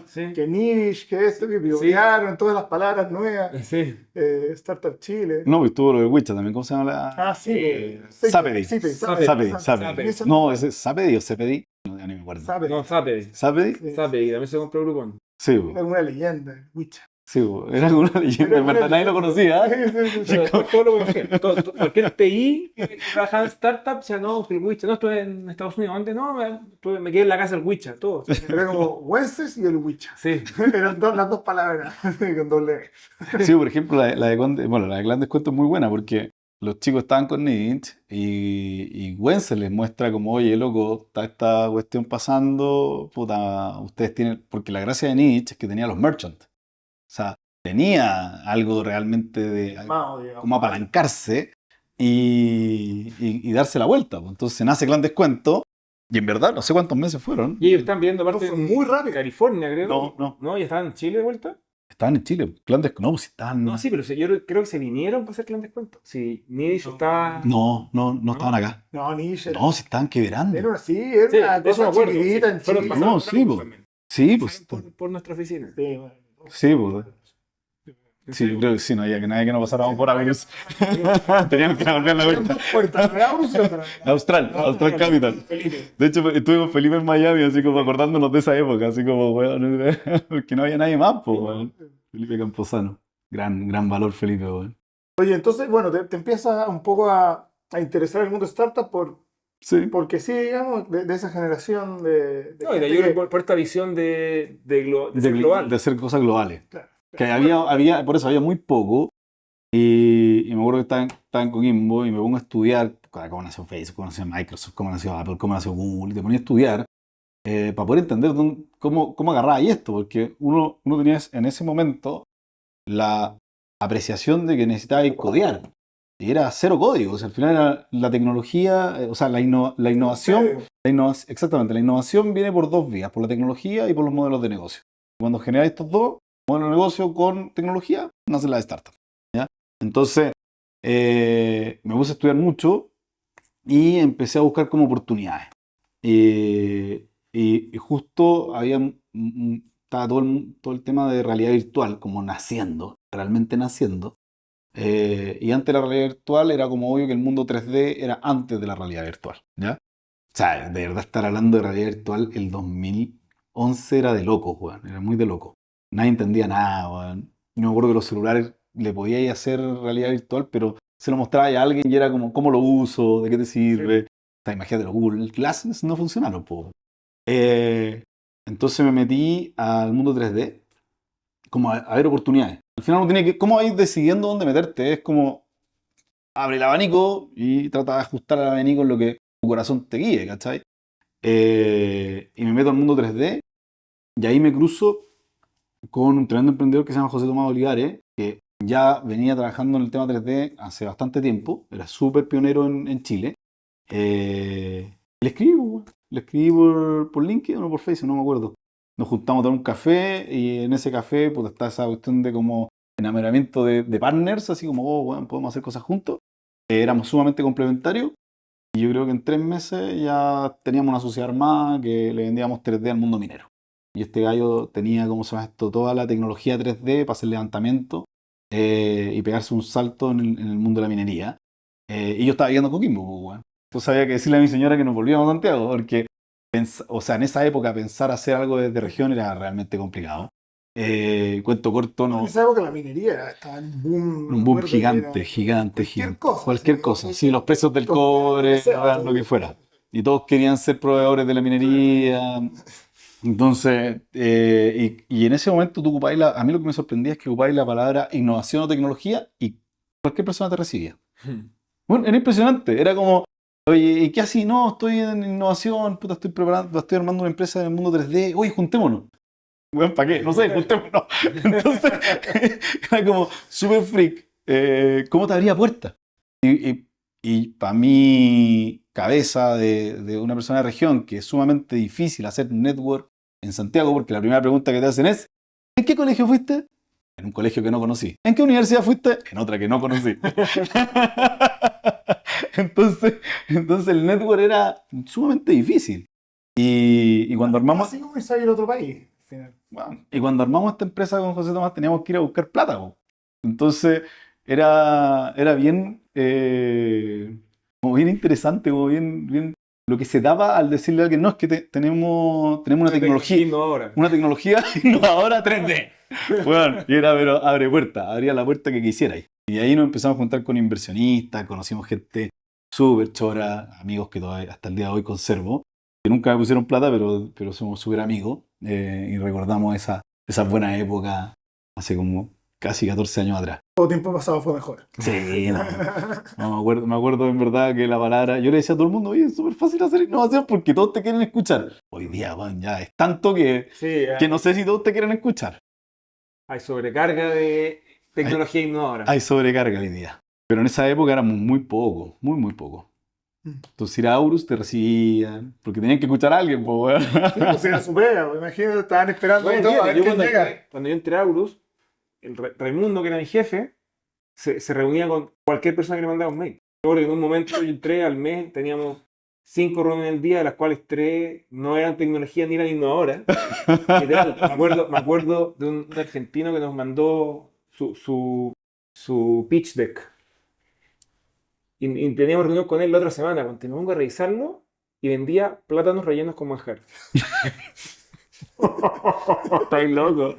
Sí. Que niche, que esto, que pionearon todas las palabras nuevas. Sí. Startup Chile. No, pues tuvo lo de Witcher también. ¿Cómo se llama la...? Ah, sí. Sapedi. Sapedi. Sapedi. No, ¿ese es Sapedi o Sepedi? No, ya ni me acuerdo. No, Sapedi. ¿Sapedi? Sí. Sapedi, también se compró Groupon. Sí, Era pues. una leyenda, Witcher. Sí, pues. Era como una leyenda. En verdad nadie lo conocía. Pero después todo lo conocían. Cualquier PI que trabajaba en startup decía, no, que el Witcher, no, estuve en Estados Unidos. Antes no, me quedé en la casa del Witcher, todo. Era como Wences y el Witcher. Sí. Eran las dos palabras con doble E. Sí, por ejemplo, la de Clan Descuento es muy buena porque los chicos estaban con Nietzsche y Gwen se les muestra como, oye, loco, está esta cuestión pasando, puta, ustedes tienen... Porque la gracia de Nietzsche es que tenía los merchants. O sea, tenía algo realmente de... Armado, digamos. como apalancarse y darse la vuelta, pues. Entonces nace Clan Descuento y en verdad no sé cuántos meses fueron. Y ellos están viendo No, parte fue de muy rápido. California, creo. No. ¿No? ¿Y estaban en Chile de vuelta? Estaban en Chile. Clan Descuento, no, pues estaban... No, sí, pero yo creo que se vinieron para hacer Clan Descuento. Sí, Nidish estaba... No estaban acá. No, niche. No, si estaban quebrando. Era Sí, una de eso me cosa acuerdo. chiquitita Sí, en fueron Chile. pasando No, sí, por po. también. Sí, pues. Por nuestra oficina. Sí, bueno. Sí, pues. Sí, yo creo que sí, no había que nadie que no pasáramos por Avenues. Teníamos que ir a volver la vuelta. Puerta real, Austral Capital. De hecho, estuve con Felipe en Miami, así como acordándonos de esa época, así como, weón, porque no había nadie más, pues, weón. Felipe Camposano. Gran valor, Felipe, weón. Oye, entonces, bueno, te empieza un poco a interesar el mundo startup Sí. porque sí, digamos, de esa generación de No, y de gente ahí que- por esta visión de ser global. De hacer cosas globales. Claro. Que por eso había muy poco. Y me acuerdo que estaba en Coquimbo y me pongo a estudiar cómo nació Facebook, cómo nació Microsoft, cómo nació Apple, cómo nació Google. Y te ponía a estudiar para poder entender cómo agarraba ahí esto. Porque uno tenía en ese momento la apreciación de que necesitaba codear. Y era cero código. O sea, al final era la tecnología, o sea, la innovación. Exactamente, la innovación viene por dos vías, por la tecnología y por los modelos de negocio. Cuando generas estos dos modelos de negocio con tecnología, nace la startup. ¿Ya? Entonces, me puse a estudiar mucho y empecé a buscar como oportunidades. Y justo estaba todo el tema de realidad virtual como naciendo, realmente naciendo. Y antes de la realidad virtual era como obvio que el mundo 3D era antes de la realidad virtual. ¿Ya? O sea, de verdad estar hablando de realidad virtual el 2011 era de loco, weón. Era muy de loco. Nadie entendía nada, weón. Yo me acuerdo que los celulares le podíais hacer realidad virtual, pero se lo mostraba a alguien y era como, ¿cómo lo uso? ¿De qué te sirve? O sea, imagínate, los Google Glasses no funcionaron, po. Entonces me metí al mundo 3D, como a ver oportunidades. Al final uno tiene que, ¿cómo vais decidiendo dónde meterte? Es como, abre el abanico y trata de ajustar al abanico en lo que tu corazón te guíe, ¿cachai? Y me meto al mundo 3D y ahí me cruzo con un tremendo emprendedor que se llama José Tomás Olivares, que ya venía trabajando en el tema 3D hace bastante tiempo, era súper pionero en Chile. Le escribí por LinkedIn o por Facebook, no me acuerdo. Nos juntamos a tomar un café y en ese café pues, está esa cuestión de como enamoramiento de partners, así como, oh, bueno, podemos hacer cosas juntos. Éramos sumamente complementarios y yo creo que en 3 meses ya teníamos una sociedad armada que le vendíamos 3D al mundo minero. Y este gallo tenía, ¿cómo se llama esto? Toda la tecnología 3D para hacer levantamiento y pegarse un salto en el mundo de la minería. Y yo estaba viviendo en Coquimbo, pues, weón. Entonces había que decirle a mi señora que nos volvíamos a Santiago, porque, o sea, en esa época pensar hacer algo desde región era realmente complicado. Cuento corto, no. En esa época la minería estaba en un boom. Un me boom acuerdo que gigante, era gigante, cualquier gigante. cosa, Cualquier sí, cosa. Sí, los precios del cobre, lo que fuera. todo. Y todos querían ser proveedores de la minería. Entonces, y en ese momento tú ocupabas a mí lo que me sorprendía es que ocupabas la palabra innovación o tecnología y cualquier persona te recibía. Bueno, era impresionante. Era como, oye, ¿y qué así? No, estoy en innovación, puta, estoy armando una empresa en el mundo 3D. Oye, juntémonos. Bueno, ¿para qué? No sé, juntémonos. Entonces, era como súper freak. ¿Cómo te abría puertas? Y para mi cabeza de una persona de región, que es sumamente difícil hacer network en Santiago, porque la primera pregunta que te hacen es, ¿en qué colegio fuiste? En un colegio que no conocí. ¿En qué universidad fuiste? En otra que no conocí. Entonces el network era sumamente difícil. Y cuando armamos, Así como irse a ir a otro país, al final. bueno, y cuando armamos esta empresa con José Tomás teníamos que ir a buscar plata, po. Entonces era bien, como bien interesante, como bien lo que se daba al decirle a alguien, no, es que tenemos Ahora. una tecnología innovadora 3D. Bueno, y era, pero abre puerta, abría la puerta que quisierais. Y ahí nos empezamos a juntar con inversionistas, conocimos gente súper chora, amigos que todavía hasta el día de hoy conservo, que nunca me pusieron plata, pero somos súper amigos, y recordamos esa buena época hace como casi 14 años atrás. Todo tiempo pasado fue mejor. Sí, no, no, me acuerdo en verdad que la palabra, yo le decía a todo el mundo, oye, es súper fácil hacer innovación porque todos te quieren escuchar. Hoy día, bueno, ya es tanto Sí, que no sé si todos te quieren escuchar. hay sobrecarga de tecnología innovadora. Hay sobrecarga hoy día. Pero en esa época éramos muy pocos, muy pocos. Entonces ir a Aurus te recibían, porque tenían que escuchar a alguien, pues, Sí, pues era su pega, pues, imagínate, estaban esperando Bueno, todo, a ver yo quién llega. cuando yo entré a Aurus, el Raimundo, que era mi jefe, se reunía con cualquier persona que le mandaba un mail. Yo creo que en un momento yo entré al mes, teníamos 5 reuniones al día, de las cuales 3 no eran tecnología ni eran innovadoras. Literal, me acuerdo de un argentino que nos mandó su pitch deck. Y teníamos reunión con él la otra semana. Cuando me pongo a revisarlo y vendía plátanos rellenos con manjar. Estáis loco.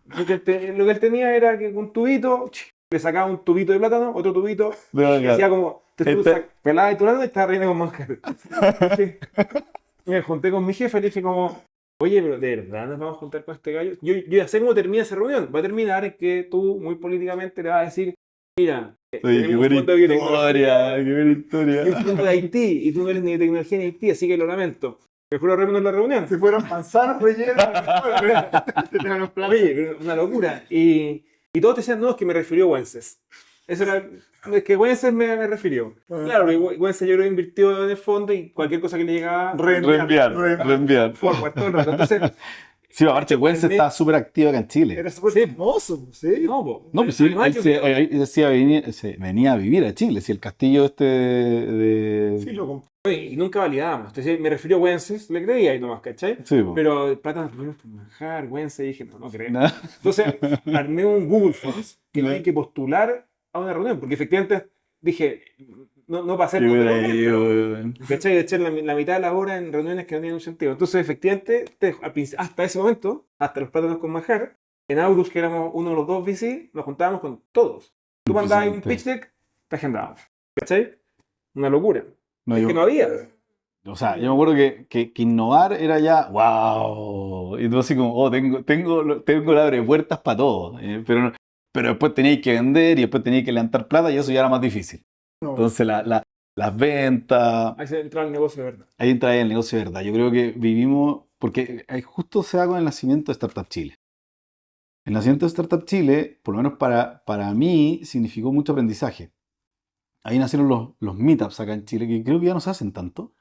Lo que él tenía era que un tubito, le sacaba un tubito de plátano, otro tubito, De y manjar. hacía como, Este- pelaba de tu lado y estaba relleno con manjar. Sí. Y me junté con mi jefe y le dije como, oye, pero ¿de verdad nos vamos a juntar con este gallo? Yo ya sé cómo termina esa reunión. Va a terminar en que tú, muy políticamente, le vas a decir, mira, Oye, qué tenemos un buena fondo de biotecnología historia, qué buena y un historia. fondo de Haití, y tú no eres ni de tecnología ni de Haití, así que lo lamento. Mejor reunión en la reunión. Si fueran manzanas rellenas, tenían los platos. Oye, pero una locura. Y todos te decían, no, es que me refirió a Wences. Eso era, es que Wences me refirió. Claro, porque Wences yo creo que invirtió en el fondo y cualquier cosa que le llegaba, Reenviar. forward todo el rato. Entonces, Sí, aparte, Wences Al mes- estaba súper activo acá en Chile. Era súper Sí. famoso, pues, sí. no, po. No, pues sí, Además, él decía venía a vivir a Chile, si el castillo este de... Sí, lo compré. y nunca validábamos. Entonces, me refirió a Wences, le creía y nomás, ¿cachai? Sí, po. Pero plata por manjar, Wences, dije, no creo. Nah. Entonces, armé un Google Forms que tenía que postular a una reunión, porque efectivamente dije, no para hacer Qué buena reunión, idea, pero, weón. ¿cachai? De echar la mitad de la hora en reuniones que no tienen un sentido. Entonces, efectivamente, hasta ese momento, hasta los plátanos con manjar, en Aurus, que éramos uno de los 2 VC, nos juntábamos con todos. Tú mandabas un pitch deck, te agendábamos. ¿Cachai? Una locura. No, Es que no había. o sea, yo me acuerdo que innovar era ya, wow. Y tú así como, oh, tengo la abre puertas para todo. Pero después teníais que vender y después teníais que levantar plata y eso ya era más difícil. No, Entonces las ventas, Ahí se entraba el negocio de verdad. ahí entra ahí el negocio de verdad. Yo creo que vivimos, porque ahí justo se da con el nacimiento de Startup Chile. El nacimiento de Startup Chile, por lo menos para mí, significó mucho aprendizaje. Ahí nacieron los meetups acá en Chile, que creo que ya no se hacen tanto.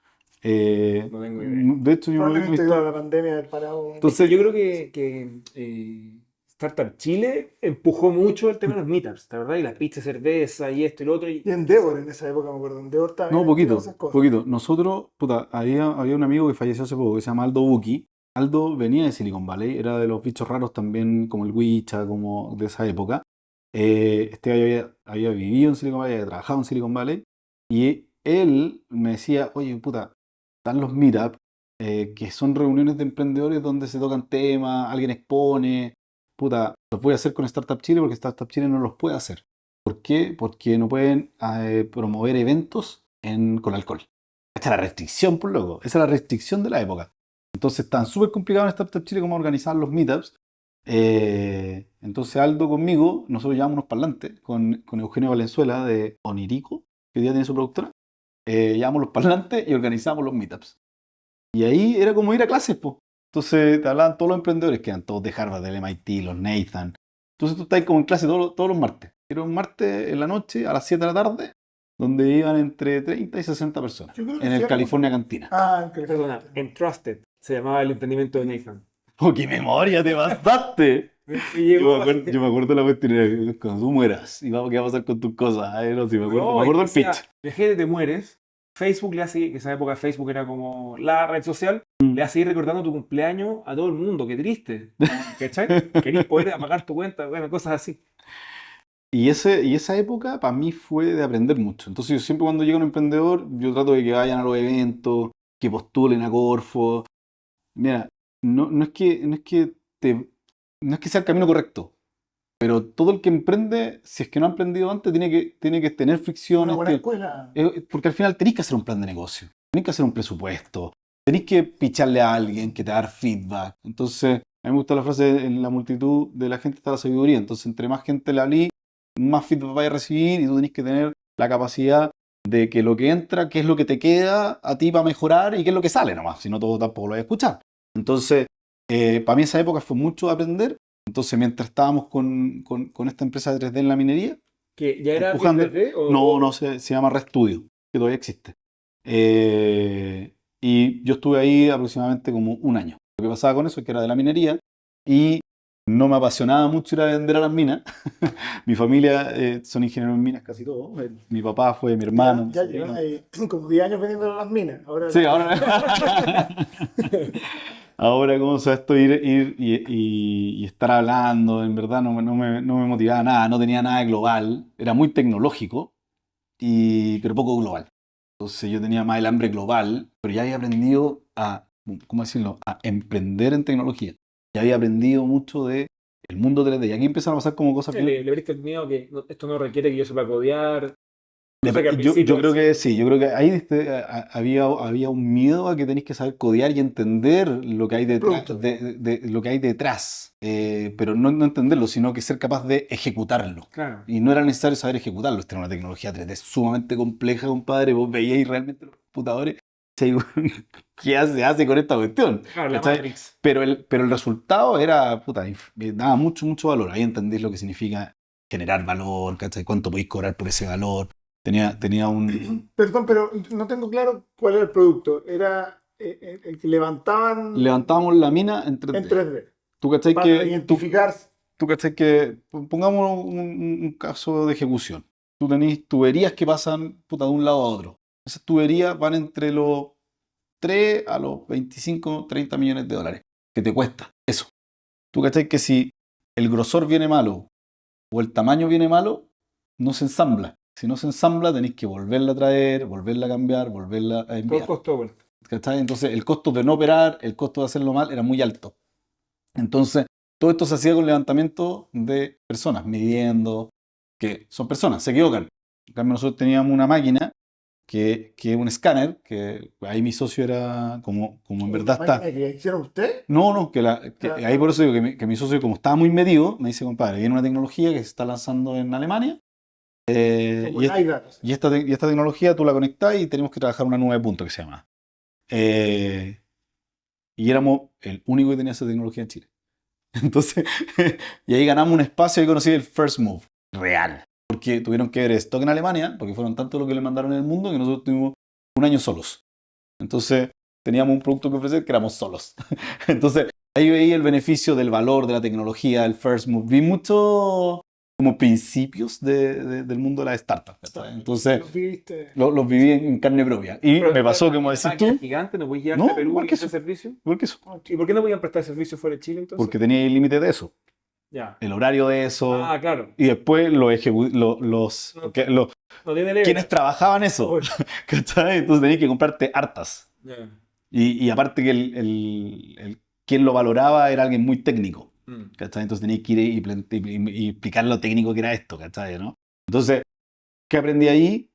No tengo idea. De hecho, yo no he probablemente visto. la pandemia del parado. Entonces, Yo creo que Startup Chile empujó mucho el tema de los meetups, ¿la verdad? Y las pizzas, cerveza y esto y lo otro. Y Endeavor en esa época, me acuerdo. Endeavor estaba no, bien metido en poquito, esas cosas. poquito. Nosotros, puta, había un amigo que falleció hace poco, que se llama Aldo Buki. Aldo venía de Silicon Valley, era de los bichos raros también, como el Wicha, como de esa época. Este gallo había vivido en Silicon Valley, había trabajado en Silicon Valley. Y él me decía, oye, puta, están los meetups, que son reuniones de emprendedores donde se tocan temas, alguien expone. Puta, los voy a hacer con Startup Chile porque Startup Chile no los puede hacer. ¿Por qué? Porque no pueden promover eventos con alcohol. Esta es la restricción, por loco. Esa es la restricción de la época. Entonces están súper complicados en Startup Chile cómo organizar los meetups. Entonces Aldo conmigo, nosotros llevamos unos parlantes con Eugenio Valenzuela de Onirico, que hoy día tiene su productora. Llevamos los parlantes y organizamos los meetups. Y ahí era como ir a clases, pues. Entonces te hablaban todos los emprendedores, que eran todos de Harvard, del MIT, los Nathan. Entonces tú estás como en clase todos los martes. Era un martes en la noche, a las 7 de la tarde, donde iban entre 30 y 60 personas. Yo creo que En el sí, California Cantina. Ah, Perdona, Entrusted se llamaba el emprendimiento de Nathan. ¡Oh, qué memoria te pasaste! Y llegó, Yo me acuerdo de la cuestión, era, cuando tú mueras, ¿y qué va a pasar con tus cosas? No, sí, me acuerdo el decía, pitch. imagínate, te mueres, Facebook le hace, que esa época Facebook era como la red social, le hace ir recordando tu cumpleaños a todo el mundo. Qué triste. ¿Cachai? Querís poder apagar tu cuenta, bueno, cosas así. Y esa época para mí fue de aprender mucho. Entonces yo siempre cuando llega un emprendedor, yo trato de que vayan a los eventos, que postulen a Corfo. Mira, no es que sea el camino correcto, pero todo el que emprende, si es que no ha emprendido antes, tiene que tener Una fricciones, buena escuela. porque al final tenéis que hacer un plan de negocio, tenéis que hacer un presupuesto, tenéis que picharle a alguien que te va a dar feedback. Entonces, a mí me gusta la frase, en la multitud de la gente está la sabiduría. Entonces, entre más gente le hablí, más feedback vaya a recibir y tú tenés que tener la capacidad de que lo que entra, qué es lo que te queda a ti para mejorar y qué es lo que sale nomás, si no todo tampoco lo vas a escuchar. Entonces, para mí esa época fue mucho aprender. Entonces, mientras estábamos con esta empresa de 3D en la minería, ¿Que ya era empujando. 3D No, se llama RedStudio, que todavía existe. Y yo estuve ahí aproximadamente como un año. Lo que pasaba con eso es que era de la minería y no me apasionaba mucho ir a vender a las minas. Mi familia son ingenieros en minas casi todos. Mi papá fue mi hermano. mi Ya sobrino. llevan ahí como 10 años vendiendo las minas. Ahora Sí, ahora. Ahora, ¿cómo se esto? Ir y estar hablando, en verdad no me motivaba nada, no tenía nada de global, era muy tecnológico, pero poco global. Entonces yo tenía más el hambre global, pero ya había aprendido ¿cómo decirlo?, a emprender en tecnología. Ya había aprendido mucho de el mundo 3D. Y aquí empezaron a pasar como cosas bien. le abriste el miedo que esto no requiere que yo sepa codear? Cosa que al Yo principio creo que sí, yo creo que ahí había un miedo a que tenéis que saber codear y entender lo que hay detrás, producto. de lo que hay detrás, pero no entenderlo, sino que ser capaz de ejecutarlo. Claro. Y no era necesario saber ejecutarlo, esta era una tecnología 3D sumamente compleja, compadre, vos veíais realmente los computadores, ¿qué hace con esta cuestión? Claro, la ¿Cachai? Matrix. Pero el resultado era, puta, daba mucho valor, ahí entendís lo que significa generar valor, ¿cachai? Cuánto podéis cobrar por ese valor. Tenía un... Perdón, pero no tengo claro cuál era el producto. Era el que levantaban Levantábamos la mina en 3D. en 3D. ¿Tú cachai Para que, identificar. tú cachai que, pongamos un caso de ejecución. Tú tenés tuberías que pasan puta, de un lado a otro. Esas tuberías van entre los 3 a los 25, 30 millones de dólares. ¿Qué te cuesta eso? Tú cachai que si el grosor viene malo o el tamaño viene malo, no se ensambla. Si no se ensambla, tenéis que volverla a traer, volverla a cambiar, volverla a Todo el enviar. costo de vuelta. ¿Cachai? Entonces, el costo de no operar, el costo de hacerlo mal era muy alto. Entonces, todo esto se hacía con levantamiento de personas, midiendo, que son personas, se equivocan. En cambio, nosotros teníamos una máquina que es un escáner, que ahí mi socio era como en verdad ¿La está. máquina que hicieron usted? No, ahí por eso digo que mi socio, como estaba muy medido, me dice, compadre, viene una tecnología que se está lanzando en Alemania. Como LiDAR. Y esta tecnología tú la conectás y tenemos que trabajar una nube de punto que se llama. Y éramos el único que tenía esa tecnología en Chile. Entonces, y ahí ganamos un espacio y conocí el First Move real. Porque tuvieron que ver stock en Alemania, porque fueron tanto lo que le mandaron en el mundo que nosotros tuvimos un año solos. Entonces, teníamos un producto que ofrecer que éramos solos. Entonces, ahí veía el beneficio del valor de la tecnología, el First Move. Vi mucho como principios del mundo de las startups. ¿Cachai? Entonces, Los viste. los viví en carne propia. Y me pasó, como decís Máquina tú, gigante, ¿no podías llevarte No, a Perú igual y que hacer eso. servicio? ¿por qué eso? ¿Y por qué no podían prestar servicio fuera de Chile entonces? Porque tenía el límite de eso, Ya. el horario de eso, Ah, claro. y después No, no tiene level. quienes trabajaban eso, Uy. ¿cachai? Entonces tenías que comprarte hartas. Ya. Y aparte que quien lo valoraba era alguien muy técnico, Mm. ¿cachai? Entonces tenías que ir y explicar lo técnico que era esto, ¿cachai? ¿No? Entonces, ¿qué aprendí ahí?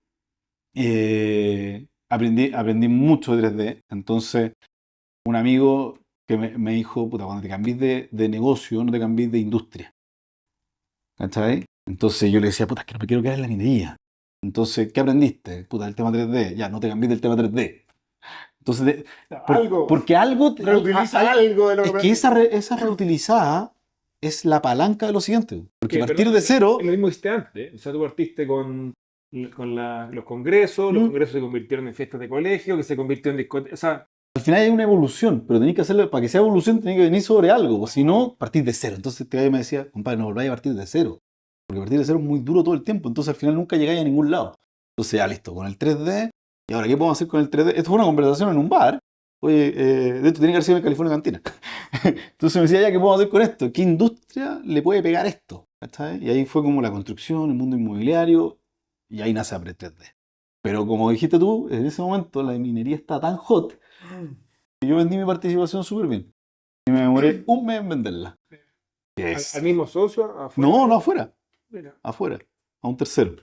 Aprendí mucho de 3D. Entonces, un amigo que me dijo, puta, cuando te cambies de negocio, no te cambies de industria. ¿Cachai? Entonces yo le decía, puta, es que no me quiero quedar en la minería. Entonces, ¿qué aprendiste? Puta, el tema 3D. Ya, no te cambies del tema 3D. Entonces, Algo. porque algo... Reutiliza algo de lo Es que que esa reutilizada es la palanca de lo siguiente. Porque Pero partir no, de cero... es lo mismo que hiciste antes. O sea, tú partiste con los congresos, los Mm. congresos se convirtieron en fiestas de colegio, que se convirtió en discotecas. O sea, Al final hay una evolución, pero tenéis que hacerlo, para que sea evolución, tenéis que venir sobre algo, o si no, partir de cero. Entonces este gallo me decía, compadre, no volváis a partir de cero, porque partir de cero es muy duro todo el tiempo, entonces al final nunca llegáis a ningún lado. Entonces ya listo, con el 3D ¿Y ahora qué podemos hacer con el 3D? Esto fue una conversación en un bar. Oye, de hecho tiene que haber sido en California Cantina. Entonces me decía, ya, ¿qué podemos hacer con esto? ¿Qué industria le puede pegar esto? ¿Cachai? Y ahí fue como la construcción, el mundo inmobiliario, y ahí nace Apple 3D. Pero como dijiste tú, en ese momento la minería está tan hot que yo vendí mi participación súper bien. Y me demoré un mes en venderla. ¿Qué es? ¿Al mismo socio? ¿Afuera? No, no afuera, Mira. afuera, a un tercero.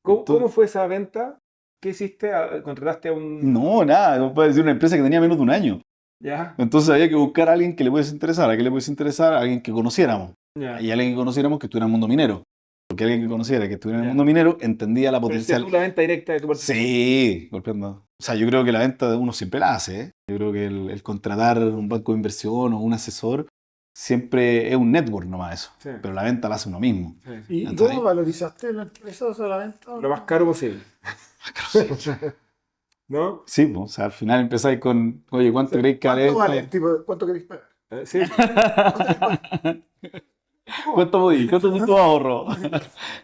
¿Cómo fue esa venta? ¿Qué hiciste? ¿Contrataste a un...? No, nada, como puede decir una empresa que tenía menos de un año. Ya, Entonces había que buscar a alguien que le pudiese interesar. ¿A qué le pudiese interesar? A alguien que conociéramos. ya. Y alguien que conociéramos que estuviera en el mundo minero. Porque alguien que conociera que estuviera en el Ya. mundo minero entendía la Pero hiciste potencial. tú la venta directa de tu participación. Sí, golpeando. O sea, yo creo que la venta de uno siempre la hace, ¿eh? Yo creo que el contratar un banco de inversión o un asesor siempre es un network nomás eso. Sí, Pero la venta la hace uno mismo. sí. ¿Y ¿Cachai? cómo valorizaste la empresa solamente? Lo más caro posible. ¿No? Sí, pues, o sea, al final empezáis con, oye, ¿cuánto creéis que vale ¿Cuánto esto? vale? Tipo, ¿cuánto queréis pagar? Sí. ¿Cuánto podí? ¿Cuánto es tu ahorro?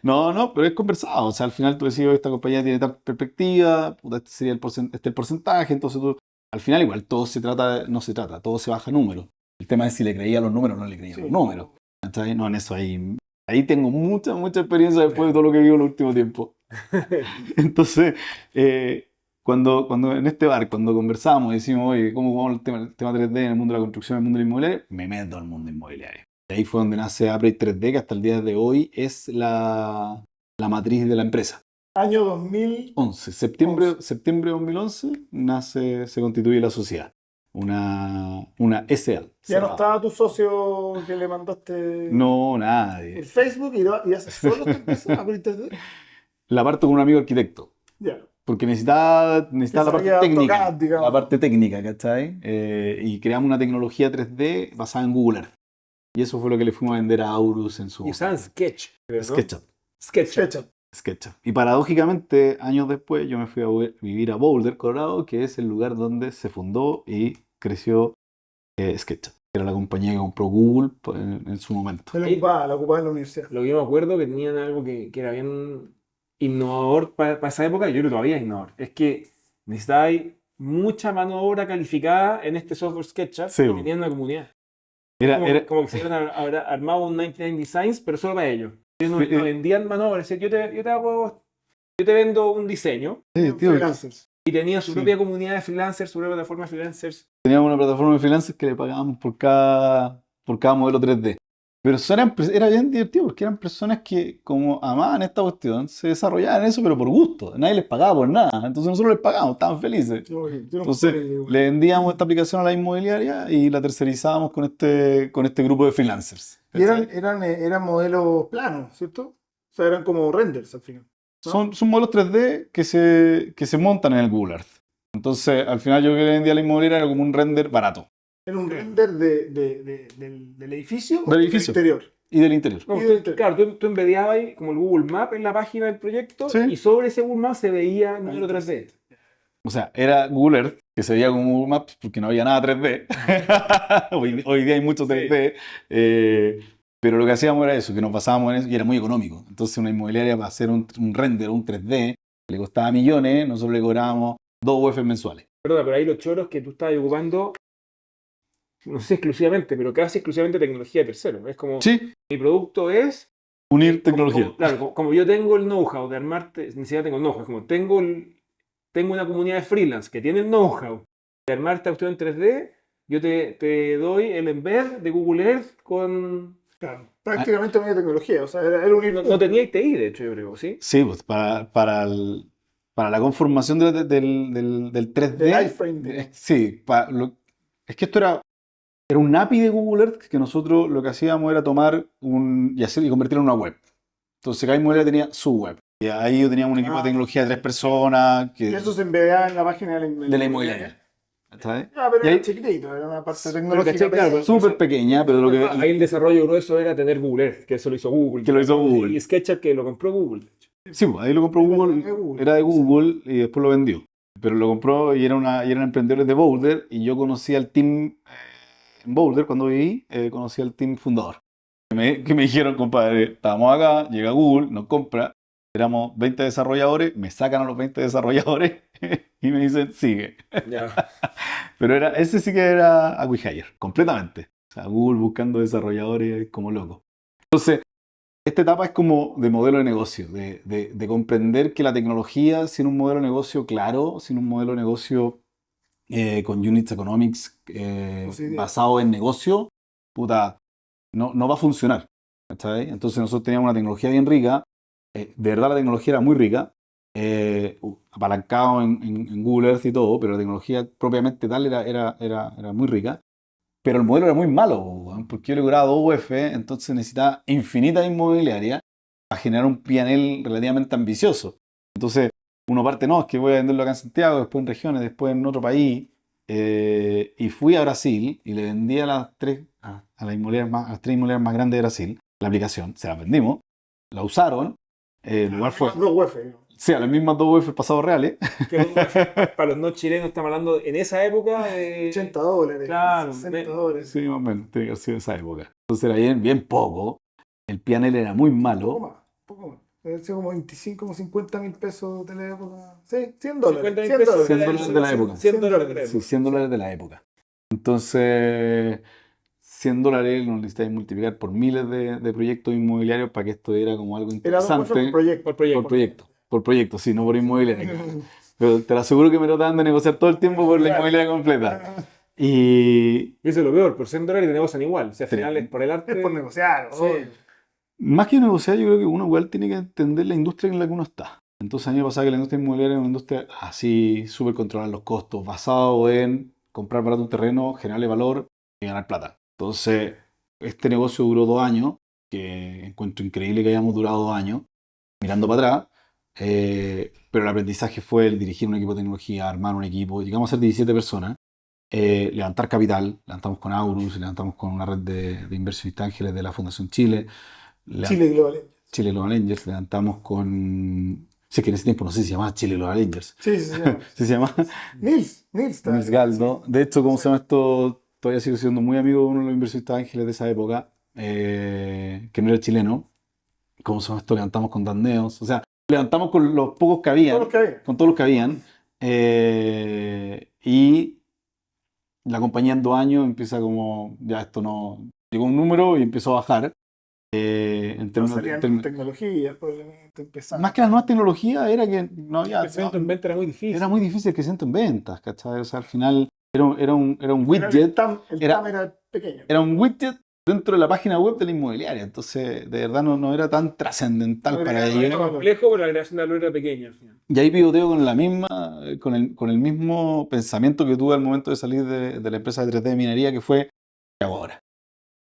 No, no, pero es conversado. O sea, al final tú decís, "Oh, esta compañía tiene tal perspectiva, puta, este sería el porcentaje", entonces tú, al final igual todo se trata, no se trata, todo se baja a números. El tema es si le creía a los números o no le creía a Sí. los números. ¿Cachai? No, en eso ahí tengo mucha, mucha experiencia después de todo lo que vivo en el último tiempo. Entonces, cuando en este bar, cuando conversamos y decimos, oye, ¿cómo vamos el tema 3D en el mundo de la construcción, en el mundo del inmobiliario? Me meto al mundo inmobiliario. Y ahí fue donde nace Upgrade 3D, que hasta el día de hoy es la matriz de la empresa. Año 2000. 11, septiembre de 2011 se constituye la sociedad. Una SA. Ya no estaba tu socio que le mandaste No, por nadie. Facebook y haces solo esta empresa, Apple 3D. La parto con un amigo arquitecto. Ya. Porque necesitaba Que la parte sabía técnica. AutoCAD, digamos. La parte técnica, ¿cachai? Y creamos una tecnología 3D basada en Google Earth. Y eso fue lo que le fuimos a vender a Aurus en su Y usaban Sketch, creo, ¿no? SketchUp. SketchUp. SketchUp. Y paradójicamente, años después, yo me fui a vivir a Boulder, Colorado, que es el lugar donde se fundó y creció SketchUp. Era la compañía que compró Google en su momento. La ocupaba en la universidad. Lo que yo me acuerdo que tenían algo que era bien innovador para esa época, y yo creo que todavía es innovador, es que necesitáis mucha mano de obra calificada en este software SketchUp Sí, que bo. tenían una comunidad. Era, Como, era- como que se habían armado un 99 Designs, pero solo para ellos. Ellos no vendían mano de obra, decían, yo te vendo un diseño, sí, tío, Freelancers. y tenía su Sí. propia comunidad de freelancers, su propia plataforma de freelancers. teníamos una plataforma de freelancers que le pagábamos por cada modelo 3D. Pero era bien divertido porque eran personas que, como amaban esta cuestión, se desarrollaban en eso, pero por gusto. Nadie les pagaba por nada. Entonces nosotros les pagábamos, estaban felices. Entonces le vendíamos esta aplicación a la inmobiliaria y la tercerizábamos con este grupo de freelancers. Y eran modelos planos, ¿cierto? O sea, eran como renders al final. ¿no? Son modelos 3D que se montan en el Google Earth. Entonces, al final yo que le vendía a la inmobiliaria era como un render barato. Era un render del edificio o Del edificio. exterior. Y del interior. No, Y del interior. claro, tú embediabas ahí como el Google Map en la página del proyecto, Sí. y sobre ese Google Map se veía el modelo 3D. O sea, era Google Earth, que se veía como Google Maps porque no había nada 3D. Hoy día hay mucho 3D. Pero lo que hacíamos era eso, que nos basábamos en eso y era muy económico. Entonces una inmobiliaria para hacer un render, un 3D, le costaba millones, nosotros le cobrábamos 2 UF mensuales. Perdona, pero ahí los choros que tú estabas ocupando, no sé exclusivamente, pero casi exclusivamente tecnología de tercero. Es como, Sí, mi producto es... unir tecnología. Claro, como yo tengo el know-how de armarte, ni siquiera tengo el know-how, es como tengo una comunidad de freelance que tiene el know-how de armar esta cuestión en 3D, yo te doy el embed de Google Earth con... Claro, prácticamente media tecnología. O sea, era unir. No tenía ITI, de hecho, yo creo, ¿sí? Sí, pues para la conformación del 3D. Del iframe. Sí, es que esto era un API de Google Earth que nosotros lo que hacíamos era tomar y convertirlo en una web. Entonces cada inmobiliaria tenía su web. Y ahí yo tenía un equipo de tecnología de 3 personas. Y eso se embedaba en la página de la inmobiliaria. ¿Sabes? Pero Y ahí- era chiquitito, era una parte Pero, tecnológica. ¿cachai? Claro, Súper pequeña, pero lo que... ahí el desarrollo grueso era tener Google Earth, que eso lo hizo Google. Que lo hizo Google. Y SketchUp que lo compró Google. Sí, pues, ahí lo compró Google, era de Google y después lo vendió. Pero lo compró y eran emprendedores de Boulder y yo conocí al team en Boulder cuando viví, conocí al team fundador. Que me dijeron, compadre, estábamos acá, llega Google, nos compra éramos 20 desarrolladores, me sacan a los 20 desarrolladores y me dicen, sigue. Ya. Pero ese sí que era acqui-hire, completamente. O sea, Google buscando desarrolladores como loco. Entonces, esta etapa es como de modelo de negocio, de comprender que la tecnología sin un modelo de negocio claro, sin un modelo de negocio con units economics Posible. basado en negocio, puta, no va a funcionar. ¿Cachai? Entonces nosotros teníamos una tecnología bien rica, de verdad la tecnología era muy rica, apalancado en Google Earth y todo, pero la tecnología propiamente tal era muy rica. Pero el modelo era muy malo, weón, porque yo le cobraba 2 UF, entonces necesitaba infinitas inmobiliarias para generar un P&L relativamente ambicioso. Entonces, uno parte, no, es que voy a venderlo acá en Santiago, después en regiones, después en otro país. Y fui a Brasil y le vendí a las tres, a las inmobiliarias más, a las 3 inmobiliarias más grandes de Brasil la aplicación. Se la vendimos, la usaron. El lugar fue, No, UF. sí, a las mismas 2 UF pasados reales. Que para los no chilenos estamos hablando en esa época de... $80, Claro, $60. Sí, más o menos, tiene que haber sido esa época. Entonces era bien poco. El PNL era muy Poco malo. más, poco más. Debe ser como 25, como 50 mil pesos de la época. Sí, $100. 50.000 100 pesos dólares. 100 dólares de la época. 100 dólares de la Sí, época. 100 dólares de la época. Entonces, 100 dólares lo necesitáis multiplicar por miles de proyectos inmobiliarios para que esto era como algo Era 2 UF por interesante. proyecto. Por proyecto. Por proyecto, sí, no por inmobiliaria. Pero te lo aseguro que me trataban de negociar todo el tiempo por la inmobiliaria completa. Y Y eso es lo peor, por 100 dólares te negocian igual. O sea, al Sí. final es por el arte. Es por negociar. Sí. obvio. más que negociar, yo creo que uno igual tiene que entender la industria en la que uno está. Entonces a mí me pasaba que la industria inmobiliaria es una industria así, súper controlar los costos, basado en comprar barato un terreno, generarle valor y ganar plata. Entonces, este negocio duró 2 años, que encuentro increíble que hayamos durado 2 años, mirando para atrás, pero el aprendizaje fue el dirigir un equipo de tecnología, armar un equipo, llegamos a ser 17 personas, levantar capital, levantamos con Aurus, levantamos con una red de inversionistas ángeles de la Fundación Chile, Chile Global. Chile Global Angels, levantamos con... Sí, que en ese tiempo no sé si se llamaba Chile Global Angels. Sí, sí, sí. Sí, se llama Nils Nils Galdo. De hecho, ¿cómo Sí. se llama esto? Todavía sigo siendo muy amigo de uno de los inversionistas ángeles de esa época, que no era chileno. ¿Cómo se llama esto? Levantamos con Danneos. O sea, levantamos con los pocos que habían, Todos los que había. con todos los que habían. Y la compañía en 2 años empieza como, ya esto no... Llegó un número y empezó a bajar. En No términos salían de- tecnologías, probablemente empezaban. más que las nuevas tecnologías era que no había... El crecimiento en venta era muy difícil. Era muy difícil el crecimiento en ventas, ¿cachai? O sea, al final era un El widget, TAM era- era pequeño. era un widget dentro de la página web de la inmobiliaria. Entonces, de verdad no era tan trascendental No para era- ellos. Era complejo, pero la creación de valor era pequeña al final. Y ahí pivoteo con la misma, con el mismo pensamiento que tuve al momento de salir de la empresa de 3D de minería, que fue, ¿qué hago ahora?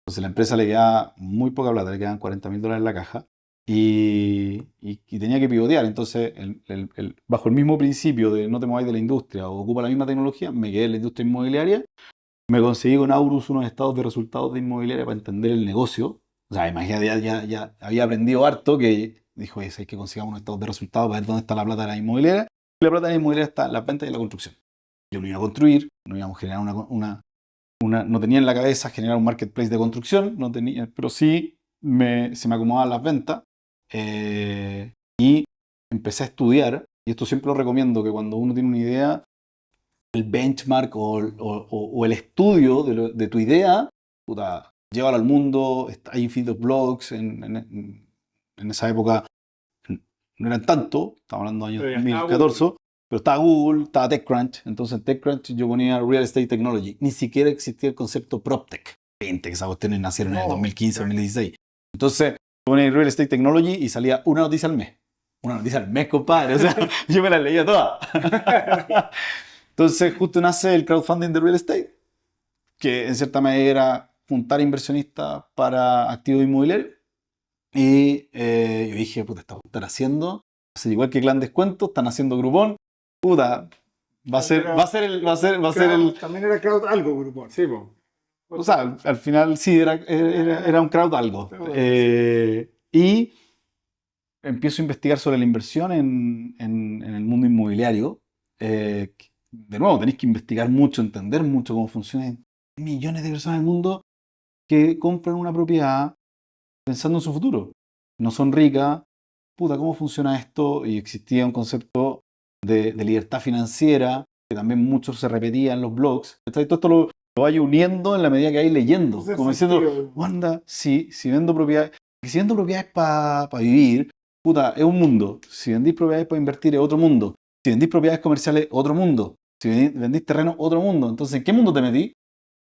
Entonces la empresa le quedaba muy poca plata, le quedaban $40.000 en la caja y tenía que pivotear. Entonces, bajo el mismo principio de no te muevas de la industria o ocupa la misma tecnología, me quedé en la industria inmobiliaria, me conseguí con Aurus unos estados de resultados de inmobiliaria para entender el negocio. O sea, imagínate, ya había aprendido harto que dijo, oye, hay que consigamos unos estados de resultados para ver dónde está la plata de la inmobiliaria. Y la plata de la inmobiliaria está en las ventas y en la construcción. Yo no iba a construir, no íbamos a generar no tenía en la cabeza generar un marketplace de construcción, no tenía, pero sí se me acomodaban las ventas, y empecé a estudiar, y esto siempre lo recomiendo, que cuando uno tiene una idea, el benchmark o el estudio de tu idea, puta, llévalo al mundo, hay infinitos blogs, en esa época no eran tanto, estamos hablando de años Pero ya estaba 2014, pero estaba Google, estaba TechCrunch. Entonces en TechCrunch yo ponía Real Estate Technology. Ni siquiera existía el concepto PropTech. Gente, que esas cuestiones nacieron en el No, 2015, claro. 2016. Entonces ponía Real Estate Technology y salía una noticia al mes. Una noticia al mes, compadre. O sea, yo me la leía toda. Entonces justo nace el crowdfunding de Real Estate, que en cierta medida era juntar inversionistas para activos inmobiliarios. Y yo dije, puta, esta están haciendo, va a ser igual que Clan Descuento, están haciendo Groupon, puta, va a ser el, También era crowd algo, grupo. Sí, po. o sea, al final sí, era un crowd algo. Bueno, Y empiezo a investigar sobre la inversión en el mundo inmobiliario. De nuevo, tenéis que investigar mucho, entender mucho cómo funciona. Hay millones de personas en el mundo que compran una propiedad pensando en su futuro. No son ricas, puta, ¿cómo funciona esto? Y existía un concepto de libertad financiera, que también muchos se repetía en los blogs. ¿Cachai? Todo esto lo vaya uniendo en la medida que hay leyendo. Hacer Como diciendo, sentido. Wanda, sí, si vendo propiedades, si vendo propiedades para vivir, puta, es un mundo. Si vendís propiedades para invertir, es otro mundo. Si vendís propiedades comerciales, otro mundo. Si vendís terreno, otro mundo. Entonces, ¿en qué mundo te metí?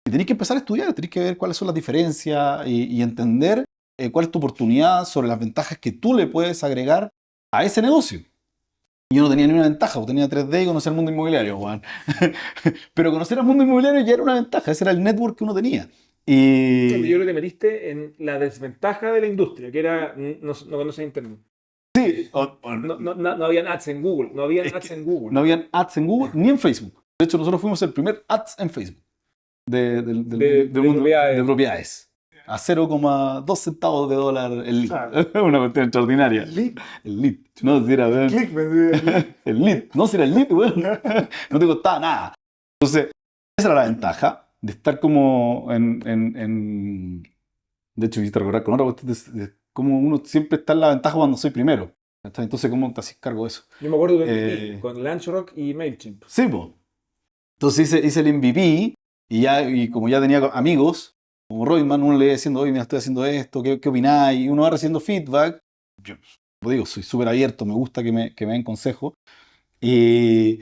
Y tenés que empezar a estudiar, tenés que ver cuáles son las diferencias y entender cuál es tu oportunidad sobre las ventajas que tú le puedes agregar a ese negocio. Y yo no tenía ni una ventaja, yo tenía 3D y conocer el mundo inmobiliario, weón. Pero conocer el mundo inmobiliario ya era una ventaja, ese era el network que uno tenía. Yo Y creo que te metiste en la desventaja de la industria, que era no conocer internet. sí, No habían ads en Google, no habían Es ads que en Google. no habían ads en Google ni en Facebook. De hecho, nosotros fuimos el primer ads en Facebook del mundo propiedades. de propiedades. A 0,2 centavos de dólar el lead. Claro. Una cuestión extraordinaria. Lead. El lead. No, si era, weón. Click, me decía. El lead. No, si era el lead, weón. No te costaba nada. Entonces, esa era la ventaja de estar como de hecho, hiciste recordar con otra cuestión de cómo uno siempre está en la ventaja cuando soy primero. ¿Cachai? Entonces, ¿cómo te haces cargo de eso? Yo me acuerdo de Eh, con LaunchRock y MailChimp. Sí, po. Entonces hice el MVP y como ya tenía amigos, como Royman, uno le iba diciendo, oye, mira, estoy haciendo esto, ¿qué opináis? Y uno va recibiendo feedback. Yo, como digo, soy súper abierto, me gusta que me den consejos. Y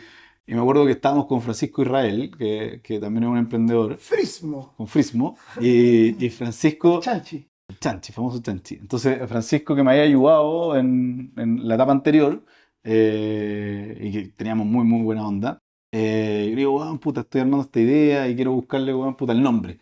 me acuerdo que estábamos con Francisco Israel, que también es un emprendedor, Frismo. con Frismo, y Francisco, Chanchi. Chanchi, famoso Chanchi. Entonces, Francisco, que me había ayudado en la etapa anterior, y que teníamos muy, muy buena onda, yo le digo, weón, puta, estoy armando esta idea y quiero buscarle, weón, puta, el nombre.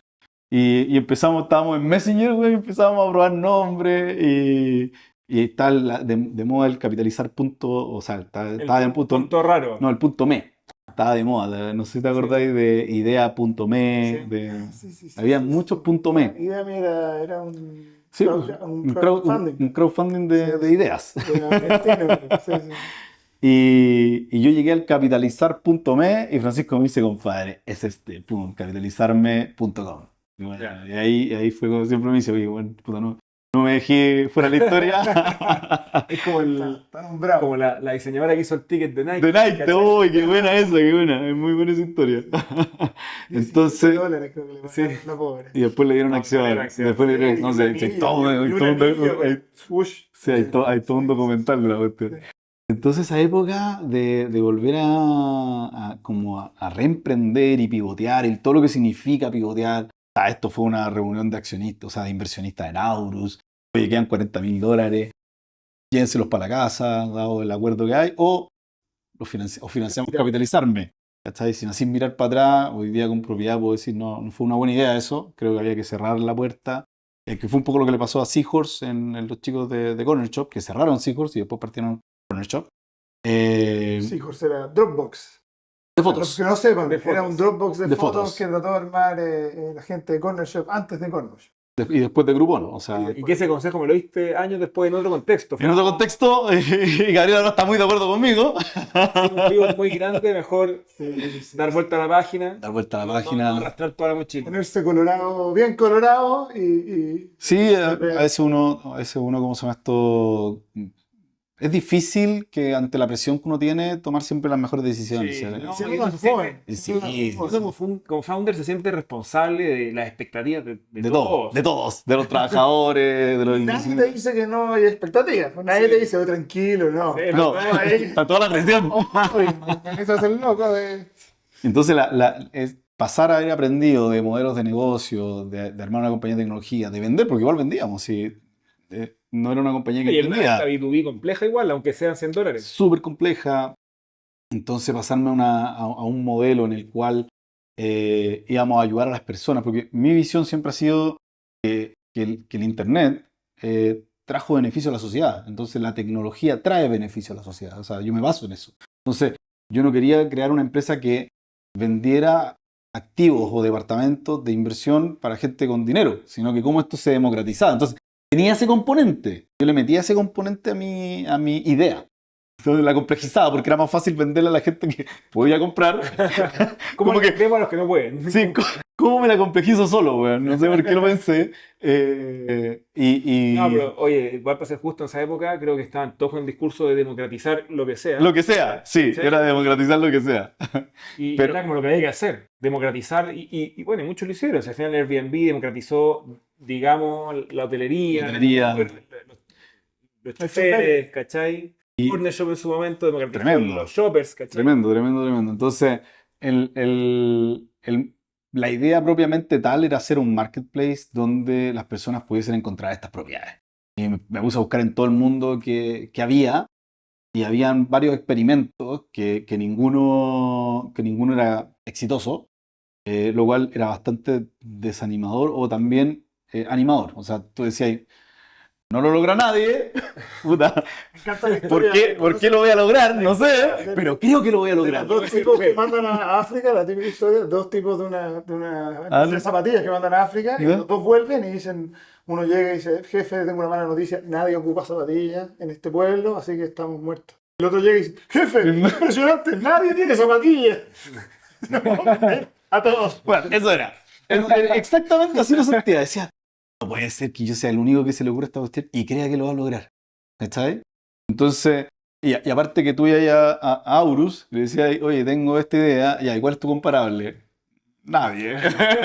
Y empezamos, estábamos en Messenger, weón, y empezamos a probar nombres y está de moda el capitalizar punto, o sea, estaba en punto raro. no, el punto me. Estaba de moda, no sé si te acordáis de idea.me, Sí. había muchos punto me. La idea mía era un, Sí, un crowdfunding. un crowdfunding de ideas. Argentino, sí. Y yo llegué al capitalizar.me y Francisco me dice, compadre, es capitalizarme.com. Y, bueno, Ya. y ahí fue como siempre me dice, oye, bueno, puta, no me dejé fuera de la historia. Es como Está nombrado. como la diseñadora que hizo el ticket de Nike. De Nike, ¿cachai? uy, qué buena esa, qué buena, es muy buena esa historia. Entonces, $17 creo que le sí. pagaron la pobre. Y después le dieron No, acciones. le dieron acciones. Después le dieron, no sé, Y hay todo, hay un todo anillo, hay- swoosh. sí, hay todo un documental de la cuestión. Entonces, esa época de volver como a reemprender y pivotear, y todo lo que significa pivotear. Esto fue una reunión de accionistas, o sea, de inversionistas en Aurus. Oye, quedan $40.000, llévenselos para la casa, dado el acuerdo que hay, o financiamos capitalizarme. ¿Cachai? Sin mirar para atrás, hoy día con propiedad puedo decir, no fue una buena idea eso, creo que había que cerrar la puerta. Que fue un poco lo que le pasó a Seahorse en los chicos de Corner Shop, que cerraron Seahorse y después partieron Corner Shop. Sí, Jorge, era Dropbox. De Para los fotos. que no sepan, De era fotos. un Dropbox de De fotos fotos. que trató de armar la gente de Corner Shop antes de Corner Shop. Y después de Groupon, o sea, Y que ese consejo me lo diste años después en otro contexto. en otro contexto, y Gabriela no está muy de acuerdo conmigo. Un pivot muy grande, mejor Sí. dar vuelta a la página. Dar vuelta a la No página. arrastrar toda la mochila. Ponerse colorado, bien colorado y Sí, a veces uno, ¿cómo se llama esto? Es difícil que ante la presión que uno tiene tomar siempre las mejores decisiones. Sí, ¿sí? no, si y uno uno es se joven. siente- Sí, uno es Uno joven. como founder se siente responsable de las expectativas de De todos, de los trabajadores, de los... Nadie te dice que no hay expectativas. Nadie te dice, oh, tranquilo, no. Sí, No, Ahí. está toda la presión. Eso es el loco de... Entonces, es pasar a haber aprendido de modelos de negocio, de armar una compañía de tecnología, de vender, porque igual vendíamos, sí. No era una compañía que Y una vendía. venta B2B compleja igual, aunque sean $100. Súper compleja. Entonces pasarme a un modelo en el cual íbamos a ayudar a las personas, porque mi visión siempre ha sido que el Internet trajo beneficio a la sociedad. Entonces la tecnología trae beneficio a la sociedad. O sea, yo me baso en eso. Entonces yo no quería crear una empresa que vendiera activos o departamentos de inversión para gente con dinero, sino que cómo esto se democratizaba. Entonces tenía ese componente. Yo le metía ese componente a mi idea. Entonces la complejizaba porque era más fácil venderla a la gente que podía comprar. Como Como que que, a los que no pueden. sí, ¿cómo me la complejizo solo, weón? No sé por qué lo pensé. No, Y pero oye, igual para ser justo en esa época, creo que estaban todos con el discurso de democratizar lo que sea. lo que sea, sí, ¿Cachai? era democratizar lo que sea. Y Pero era como lo que había que hacer, democratizar. Bueno, y muchos lo hicieron. O sea, al final Airbnb democratizó, digamos, la hotelería, hotelería. los El choferes, ¿cachai? Y Corner Shop en su momento democratizó tremendo. los shoppers, ¿cachai? Tremendo, tremendo, tremendo. Entonces, la idea propiamente tal era hacer un marketplace donde las personas pudiesen encontrar estas propiedades. Y me puse a buscar en todo el mundo que había, y habían varios experimentos que ninguno era exitoso, lo cual era bastante desanimador o también animador. O sea, tú decías, no lo logra nadie, puta, Me encanta la ¿por historia. qué, por qué lo voy a lograr? No sé, pero creo que lo voy a De lograr. los dos tipos que mandan a África, la típica historia, dos tipos Ah, de zapatillas que mandan a África, y ¿ya? los dos vuelven y dicen, uno llega y dice, jefe, tengo una mala noticia, nadie ocupa zapatillas en este pueblo, así que estamos muertos. El otro llega y dice, jefe, impresionante, nadie tiene zapatillas. No, a todos. Bueno, eso era. Exactamente así lo sentía. Decía, no puede ser que yo sea el único que se le ocurra esta cuestión y crea que lo va a lograr. ¿Cachai? Entonces, y aparte que tú ibas a Aurus, le decías, oye, tengo esta idea, ya, ¿y cuál es tu comparable? Nadie.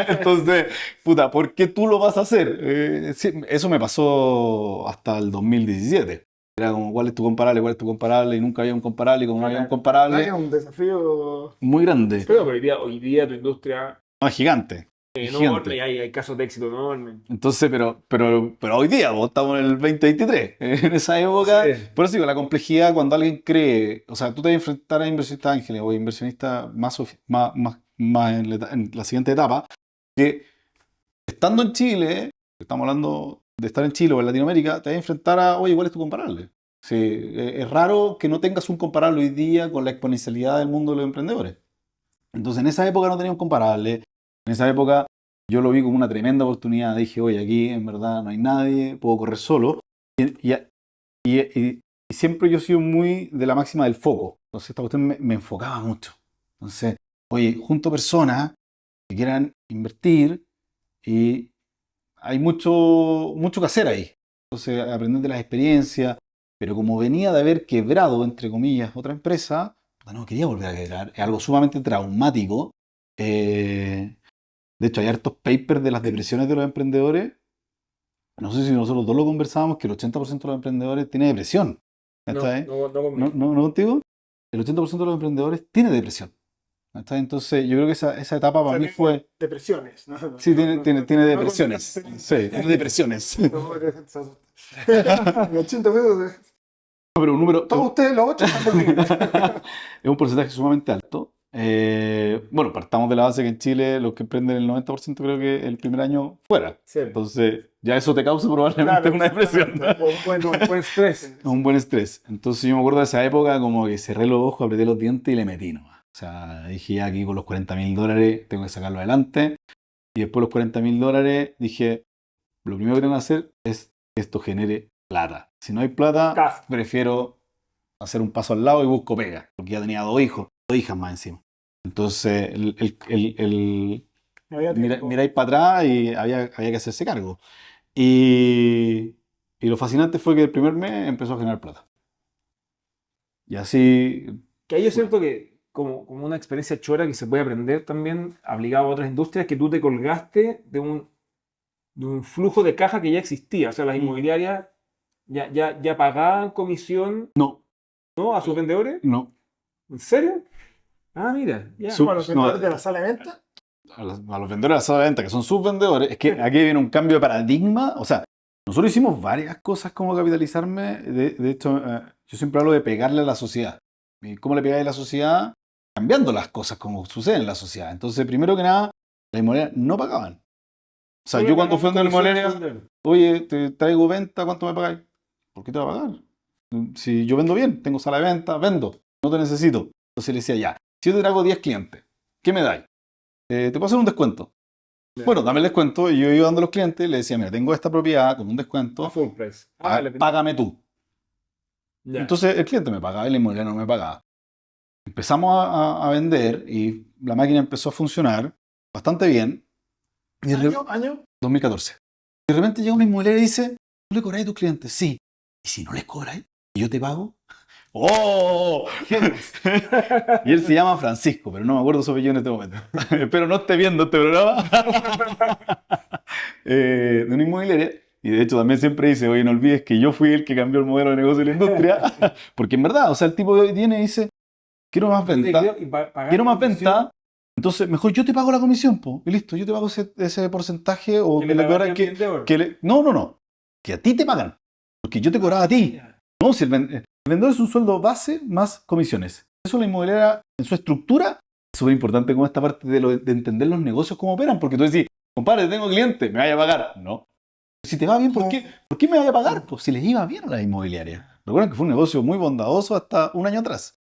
Entonces, puta, ¿por qué tú lo vas a hacer? Sí, eso me pasó hasta el 2017. Era como, ¿cuál es tu comparable? ¿Cuál es tu comparable? Y nunca había un comparable, y como no había un Es comparable, un desafío. muy grande. Pero hoy día tu industria No, es gigante. es Es enorme gigante. y hay casos de éxito enormes. Entonces, pero hoy día, vos estamos en el 2023. En esa época, Sí. por eso digo, la complejidad cuando alguien cree, o sea, tú te vas a enfrentar a inversionistas ángeles o inversionistas más en la siguiente etapa, que estando en Chile, estamos hablando de estar en Chile o en Latinoamérica, te vas a enfrentar a, oye, ¿cuál es tu comparable? Sí, es raro que no tengas un comparable hoy día con la exponencialidad del mundo de los emprendedores. Entonces, en esa época no tenía un comparable. En esa época yo lo vi como una tremenda oportunidad. Dije, oye, aquí en verdad no hay nadie, puedo correr solo. Y, y siempre yo he sido muy de la máxima del foco. Entonces, esta cuestión me enfocaba mucho. Entonces, oye, junto personas que quieran invertir y hay mucho que hacer ahí. Entonces, aprender de las experiencias. Pero como venía de haber quebrado, entre comillas, otra empresa, no quería volver a quebrar. Es algo sumamente traumático. Eh, de hecho, hay hartos papers de las depresiones de los emprendedores. No sé si nosotros dos lo conversábamos, que el 80% de los emprendedores tiene depresión. No, ¿Está? no, no ¿No, conmigo. no contigo? El 80% de los emprendedores tiene depresión. ¿Está? Entonces, yo creo que esa etapa O para sea, mí tiene fue... depresiones. ¿No? Sí, tiene No depresiones. Sí, tiene depresiones. No, el 80%. Pero un número... Todos ustedes, los 8, están conmigo. Es un porcentaje sumamente alto. Bueno, partamos de la base que en Chile los que emprenden el 90% creo que el primer año fuera. Sí. Entonces, ya eso te causa probablemente Claro, una depresión. Buen estrés. Un buen estrés. Entonces yo me acuerdo de esa época como que cerré los ojos, apreté los dientes y le metí nomás. O sea, dije ya aquí con los $40.000 tengo que sacarlo adelante. Y después los $40.000 dije, lo primero que tengo que hacer es que esto genere plata. Si no hay plata, Caja. prefiero hacer un paso al lado y busco pega. Porque ya tenía 2 hijos, 2 hijas más encima. Entonces, No había tiempo. miráis para atrás y había que hacerse cargo. Y lo fascinante fue que el primer mes empezó a generar plata. Y así, Que ahí yo siento que como una experiencia chora que se puede aprender también aplicado a otras industrias, que tú te colgaste de un flujo de caja que ya existía. O sea, las inmobiliarias ya pagaban comisión, no, ¿no? A sus vendedores. no. ¿En serio? Ah, mira, ya. Bueno, los vendedores de la sala de venta. A los vendedores de la sala de venta, que son sus vendedores, es que aquí viene un cambio de paradigma. O sea, nosotros hicimos varias cosas como capitalizarme. De hecho, yo siempre hablo de pegarle a la sociedad. ¿Y cómo le pegáis a la sociedad? Cambiando las cosas como sucede en la sociedad. Entonces, primero que nada, las inmobiliarias no pagaban. O sea, yo cuando fui a una inmobiliaria, oye, te traigo venta, ¿cuánto me pagáis? ¿Por qué te va a pagar? Si yo vendo bien, tengo sala de venta, vendo, no te necesito. Entonces le decía, ya, si yo te traigo 10 clientes, ¿qué me dais? Te puedo hacer un descuento. Bueno, dame el descuento y yo iba dando a los clientes y le decía, mira, tengo esta propiedad con un descuento, A full price. págame tú. Ya. Entonces el cliente me pagaba y la inmobiliaria no me pagaba. Empezamos a vender y la máquina empezó a funcionar bastante bien. Y de re- ¿Año? 2014. Y de repente llega una inmobiliaria y dice, ¿tú le cobráis a tus clientes? Sí. ¿Y si no les cobráis? ¿Y yo te pago? ¡Oh! Y él se llama Francisco, pero no me acuerdo su apellido en este momento. Espero no esté viendo este programa. De una inmobiliaria. Y de hecho también siempre dice, oye, no olvides que yo fui el que cambió el modelo de negocio de la industria. Porque en verdad, o sea, el tipo viene y dice, quiero más venta, quiero más venta, entonces mejor yo te pago la comisión, po, y listo, yo te pago ese porcentaje o Que que le le pagaría cobran al vendedor. no, que a ti te pagan, porque yo te cobraba a ti. No, si el vendedor es un sueldo base más comisiones. Eso la inmobiliaria en su estructura es súper importante como esta parte de entender los negocios cómo operan, porque tú decís, compadre, tengo cliente, me vaya a pagar. No. Si te va bien, ¿por qué me vaya a pagar? Pues si les iba bien a la inmobiliaria. Recuerden que fue un negocio muy bondadoso hasta un año atrás,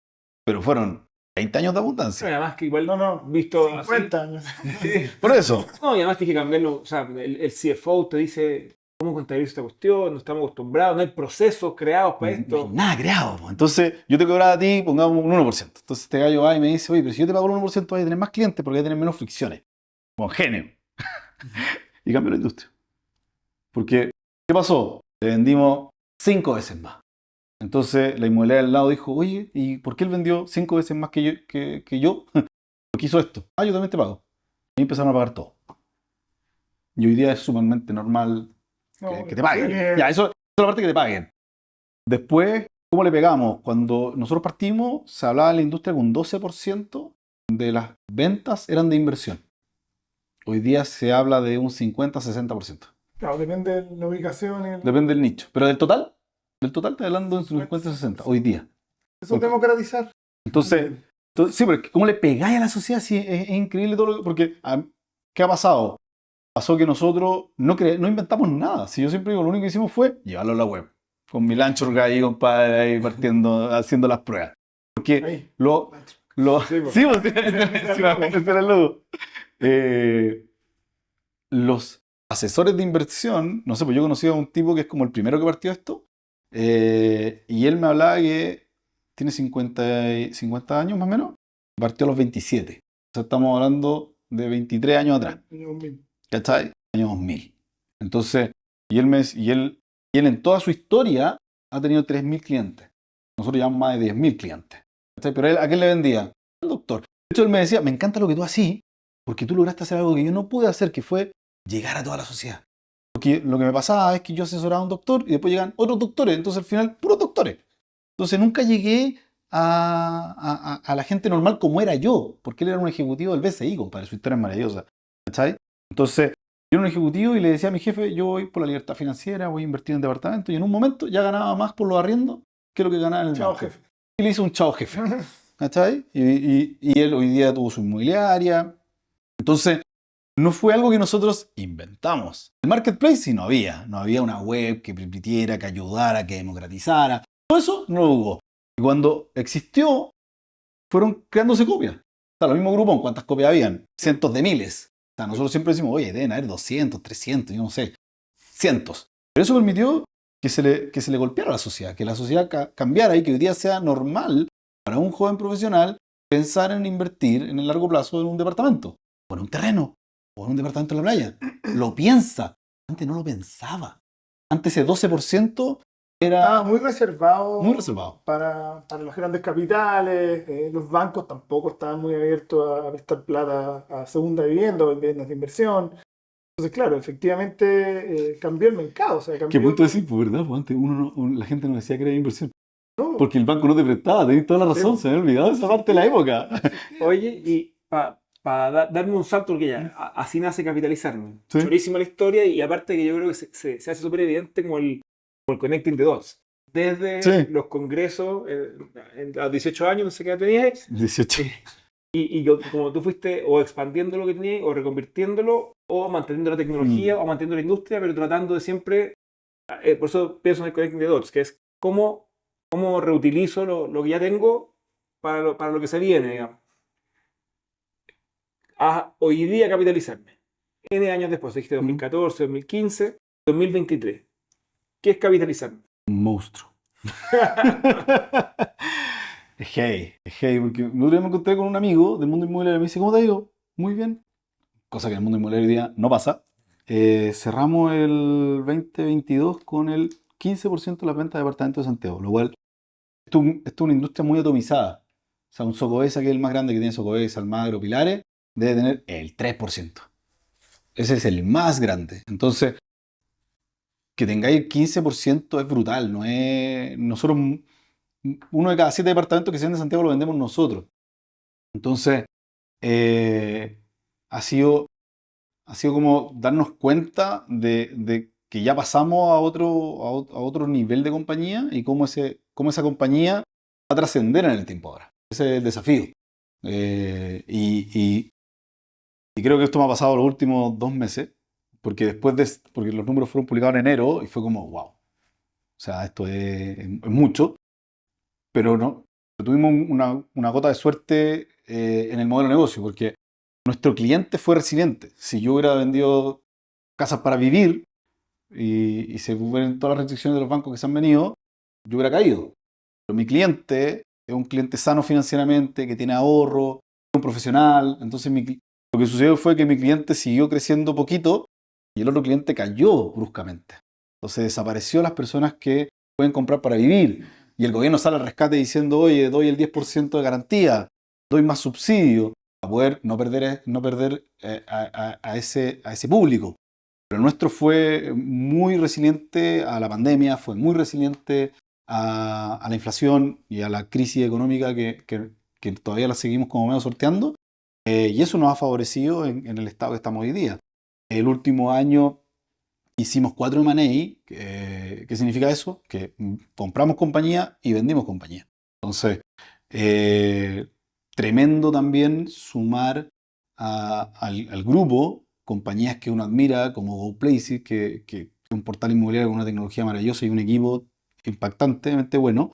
pero fueron 20 años de Pero abundancia. además que igual, No, visto 50 años. así. Por eso. No, y además tienes que cambiarlo. O sea, el CFO te dice cómo contabilizar esta cuestión, no estamos acostumbrados, no hay procesos creados para No hay esto. nada creado, po. Entonces, yo te cobraba a ti, pongamos un 1%. Entonces, este gallo va y me dice, oye, pero si yo te pago el 1%, vas a tener más clientes porque vas a tener menos fricciones. Como genio. Y cambió la industria. Porque, ¿qué pasó? Le vendimos 5 veces más. Entonces, la inmobiliaria al lado dijo, oye, ¿y por qué él vendió 5 veces más que yo? Que yo? ¿Por qué hizo esto? Ah, yo también te pago. Y empezaron a pagar todo. Y hoy día es sumamente normal que te paguen. Ya, eso es la parte que te paguen. Después, ¿cómo le pegamos? Cuando nosotros partimos, se hablaba en la industria que un 12% de las ventas eran de inversión. Hoy día se habla de un 50-60%. Claro, depende de la ubicación. Depende del nicho. Pero del total está hablando de un 50-60 hoy día. Eso es democratizar. Entonces, sí, porque ¿cómo le pegáis a la sociedad? Sí, es increíble todo lo que... Porque, ¿qué ha pasado? Pasó que nosotros no inventamos nada. Si yo siempre digo, lo único que hicimos fue llevarlo a la web. Con mi Lanchorga ahí, compadre, ahí partiendo, haciendo las pruebas. Porque Ahí. Sí, pues. sí, pues, ese era el logo. Los asesores de inversión, no sé, pues yo conocí a un tipo que es como el primero que partió esto, y él me hablaba que tiene 50 años más o menos, y partió a los 27. O sea, estamos hablando de 23 años atrás. ¿Cachai? Año 2000. Entonces, y él en toda su historia ha tenido 3.000 clientes. Nosotros llevamos más de 10.000 clientes. ¿Cachai? Pero él, ¿a quién le vendía? Al doctor. De hecho, él me decía, me encanta lo que tú hacís, porque tú lograste hacer algo que yo no pude hacer, que fue llegar a toda la sociedad. Porque lo que me pasaba es que yo asesoraba a un doctor y después llegan otros doctores. Entonces, al final, puros doctores. Entonces, nunca llegué a la gente normal como era yo, porque él era un ejecutivo del BCI, compadre. Su historia es maravillosa. ¿Cachai? Entonces, yo era un ejecutivo y le decía a mi jefe, yo voy por la libertad financiera, voy a invertir en departamento, y en un momento ya ganaba más por los arriendos que lo que ganaba en el Chao, banco. jefe. Y le hice un chao jefe. ¿Cachai? Y él hoy día tuvo su inmobiliaria. Entonces, no fue algo que nosotros inventamos. El marketplace sí no había una web que permitiera, que ayudara, que democratizara. Todo eso no lo hubo. Y cuando existió, fueron creándose copias. O sea, lo mismo Groupon, ¿cuántas copias habían? Cientos de miles. O sea, nosotros siempre decimos, oye, deben haber 200, 300, yo no sé, cientos. Pero eso permitió que se le golpeara a la sociedad, que la sociedad cambiara y que hoy día sea normal para un joven profesional pensar en invertir en el largo plazo en un departamento, o en un terreno, o en un departamento en la playa. Lo piensa. Antes no lo pensaba. Antes ese 12% Estaba era muy reservado, muy reservado. para los grandes capitales. Los bancos tampoco estaban muy abiertos a prestar plata a segunda vivienda o en viviendas de inversión. Entonces, claro, efectivamente cambió el mercado. O sea, ¿Qué cambió. punto decir? Pues verdad, pues antes la gente no decía que era inversión. No, Porque el banco no te prestaba, tenés toda la razón, Sí. se me había olvidado esa parte de la época. Oye, y para darme un salto, porque ya, así nace capitalizarme. Sí. Chorísima la historia, y aparte que yo creo que se hace súper evidente como el connecting the dots. Desde Sí. los congresos, a los 18 años, no sé qué edad tenías, 18. como tú fuiste o expandiendo lo que tenías, o reconvirtiéndolo, o manteniendo la tecnología, o manteniendo la industria, pero tratando de siempre, por eso pienso en el connecting the dots, que es cómo reutilizo lo que ya tengo para lo que se viene, digamos. Hoy día capitalizarme. N años después, dijiste 2014, 2015, 2023. ¿Qué es capitalizarme? Un monstruo. Es heavy, porque el otro día me encontré con un amigo del mundo inmobiliario y me dice, ¿cómo te digo? Muy bien. Cosa que en el mundo inmobiliario hoy día no pasa. Cerramos el 2022 con el 15% de las ventas de departamentos de Santiago, lo cual esto es una industria muy atomizada. O sea, un Socobesa, que es el más grande que tiene Socobesa, Almagro, Pilares, debe tener el 3%. Ese es el más grande. Entonces, que tengáis el 15% es brutal. No es, nosotros, uno de cada 7 departamentos que se venden en Santiago lo vendemos nosotros. Entonces, eh, ha sido, ha sido como darnos cuenta de que ya pasamos a otro nivel de compañía y cómo esa compañía va a trascender en el tiempo ahora. Ese es el desafío. Y creo que esto me ha pasado los últimos 2 meses, porque los números fueron publicados en enero y fue como, wow. O sea, esto es mucho, pero no. Tuvimos una gota de suerte en el modelo de negocio, porque nuestro cliente fue resiliente. Si yo hubiera vendido casas para vivir y se hubieran todas las restricciones de los bancos que se han venido, yo hubiera caído. Pero mi cliente es un cliente sano financieramente, que tiene ahorro, es un profesional. Entonces lo que sucedió fue que mi cliente siguió creciendo poquito y el otro cliente cayó bruscamente. Entonces desapareció las personas que pueden comprar para vivir. Y el gobierno sale al rescate diciendo, oye, doy el 10% de garantía, doy más subsidio, para poder no perder a ese público. Pero el nuestro fue muy resiliente a la pandemia, fue muy resiliente a la inflación y a la crisis económica que todavía la seguimos como medio sorteando. Y eso nos ha favorecido en el estado que estamos hoy día. El último año hicimos 4 M&A. ¿Qué significa eso? Que compramos compañía y vendimos compañía. Entonces, eh, tremendo también sumar al grupo compañías que uno admira, como GoPlaces, que es un portal inmobiliario con una tecnología maravillosa y un equipo impactantemente bueno.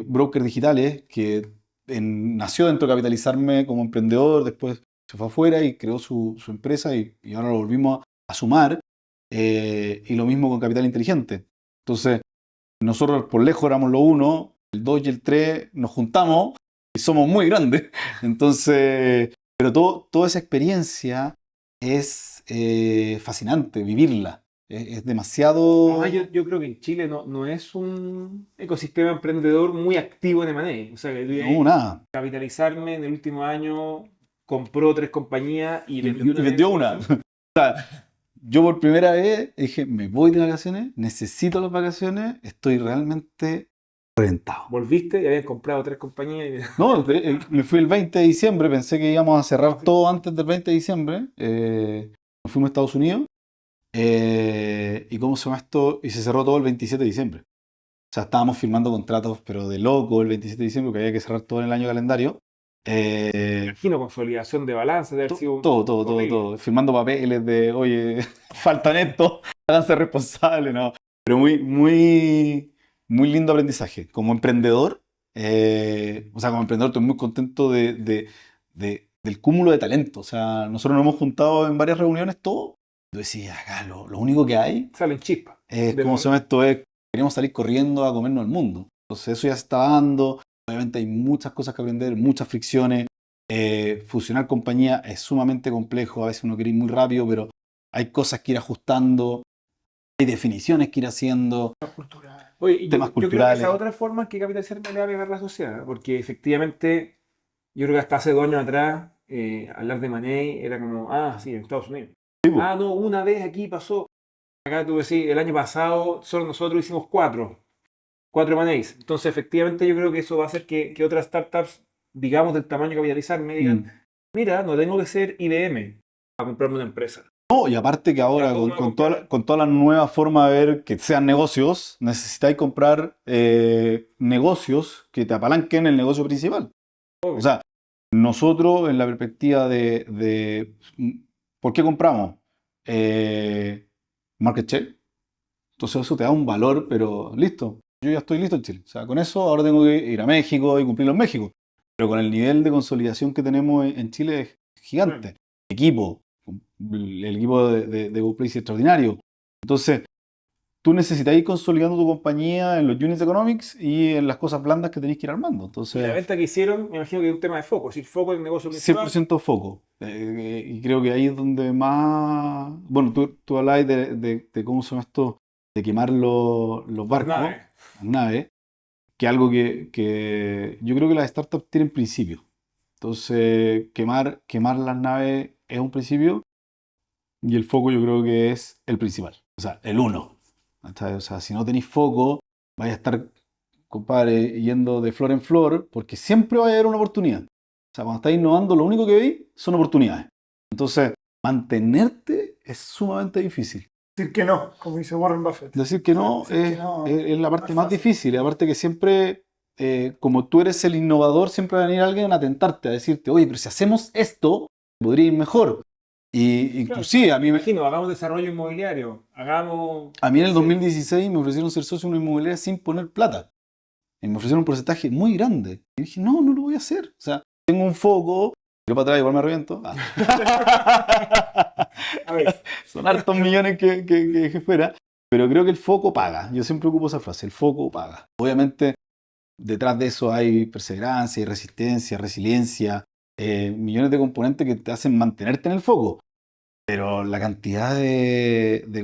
Brokers digitales, que nació dentro de Capitalizarme como emprendedor, después se fue afuera y creó su empresa y ahora lo volvimos a sumar. Y lo mismo con Capital Inteligente. Entonces, nosotros por lejos éramos los uno, el 2 y el 3 nos juntamos y somos muy grandes. Entonces, pero toda esa experiencia es fascinante, vivirla. Es demasiado... Además, yo creo que en Chile no es un ecosistema emprendedor muy activo en M&A. O sea, que No, nada. Capitalizarme en el último año compró 3 compañías y Y vendió una vendió vez una. eso. Yo por primera vez dije, me voy de vacaciones, necesito las vacaciones, estoy realmente reventado. Volviste y habían comprado 3 compañías. No, me fui el 20 de diciembre, pensé que íbamos a cerrar todo antes del 20 de diciembre. Nos fuimos a Estados Unidos. ¿Y cómo se llama esto? Y se cerró todo el 27 de diciembre. O sea, estábamos firmando contratos, pero de loco el 27 de diciembre, porque había que cerrar todo en el año calendario. Imagino consolidación de balance, de haber sido horrible. Todo. Firmando papeles de, oye, faltan esto, háganse responsables, ¿no? Pero muy lindo aprendizaje. Como emprendedor, como emprendedor estoy muy contento del cúmulo de talento. O sea, nosotros nos hemos juntado en varias reuniones, todo. Yo decía, acá lo único que hay Salen chispas. es, ¿cómo se llama esto? Queremos salir corriendo a comernos el mundo. Entonces eso ya se está dando. Obviamente hay muchas cosas que aprender, muchas fricciones. Fusionar compañía es sumamente complejo. A veces uno quiere ir muy rápido, pero hay cosas que ir ajustando. Hay definiciones que ir haciendo, Oye, y temas yo creo que esa culturales. otra forma que capitalizarme le va a pegar la sociedad, porque efectivamente yo creo que hasta hace 2 años atrás hablar de Money era como, ah, sí, en Estados Unidos. Sí, po. Ah, no, una vez aquí pasó. Acá tú decís, el año pasado solo nosotros hicimos 4 Moneys. Entonces efectivamente yo creo que eso va a hacer que otras startups, digamos del tamaño capitalizarme, digan, Mm. mira, no tengo que ser IBM para comprarme una empresa. No, y aparte que Ya ahora, todos con, van a con toda, comprar. con toda la nueva forma de ver que sean negocios, necesitáis comprar negocios que te apalanquen el negocio principal. O Obvio. sea, nosotros en la perspectiva ¿por qué compramos? Market share. Entonces eso te da un valor, pero listo. Yo ya estoy listo en Chile. O sea, con eso ahora tengo que ir a México y cumplirlo en México. Pero con el nivel de consolidación que tenemos en Chile es Bueno, gigante. El equipo de GoPlay es extraordinario. Entonces, tú necesitas ir consolidando tu compañía en los units economics y en las cosas blandas que tenéis que ir armando. Y la Entonces, venta que hicieron, me imagino que es un tema de foco, es decir, foco en el negocio principal. 100% foco. Y creo que ahí es donde más... Bueno, tú hablabas de cómo son estos, de quemar los barcos, naves. las naves, que es algo que yo creo que las startups tienen principios. Entonces, quemar las naves es un principio y el foco yo creo que es el principal, o sea, el uno. ¿Cachai? O sea, si no tenéis foco, vais a estar, compadre, yendo de flor en flor, porque siempre va a haber una oportunidad. O sea, cuando estás innovando, lo único que veis son oportunidades. Entonces, mantenerte es sumamente difícil. Decir que no, como dice Warren Buffett. Decir que no Decir que no es la no parte es más fácil. difícil. Y aparte que siempre, como tú eres el innovador, siempre va a venir alguien a tentarte, a decirte, oye, pero si hacemos esto, podría ir mejor. Y Claro, inclusive me imagino, hagamos desarrollo inmobiliario, hagamos... a mí en el Sí. 2016 me ofrecieron ser socio de una inmobiliaria sin poner plata. Y me ofrecieron un porcentaje muy grande. Y dije, no, no lo voy a hacer. O sea, tengo un foco, pero para atrás igual me arrepiento. A ver, Son hartos millones que dejé fuera. Pero creo que el foco paga. Yo siempre ocupo esa frase, el foco paga. Obviamente, detrás de eso hay perseverancia, y resistencia, resiliencia, millones de componentes que te hacen mantenerte en el foco. Pero la cantidad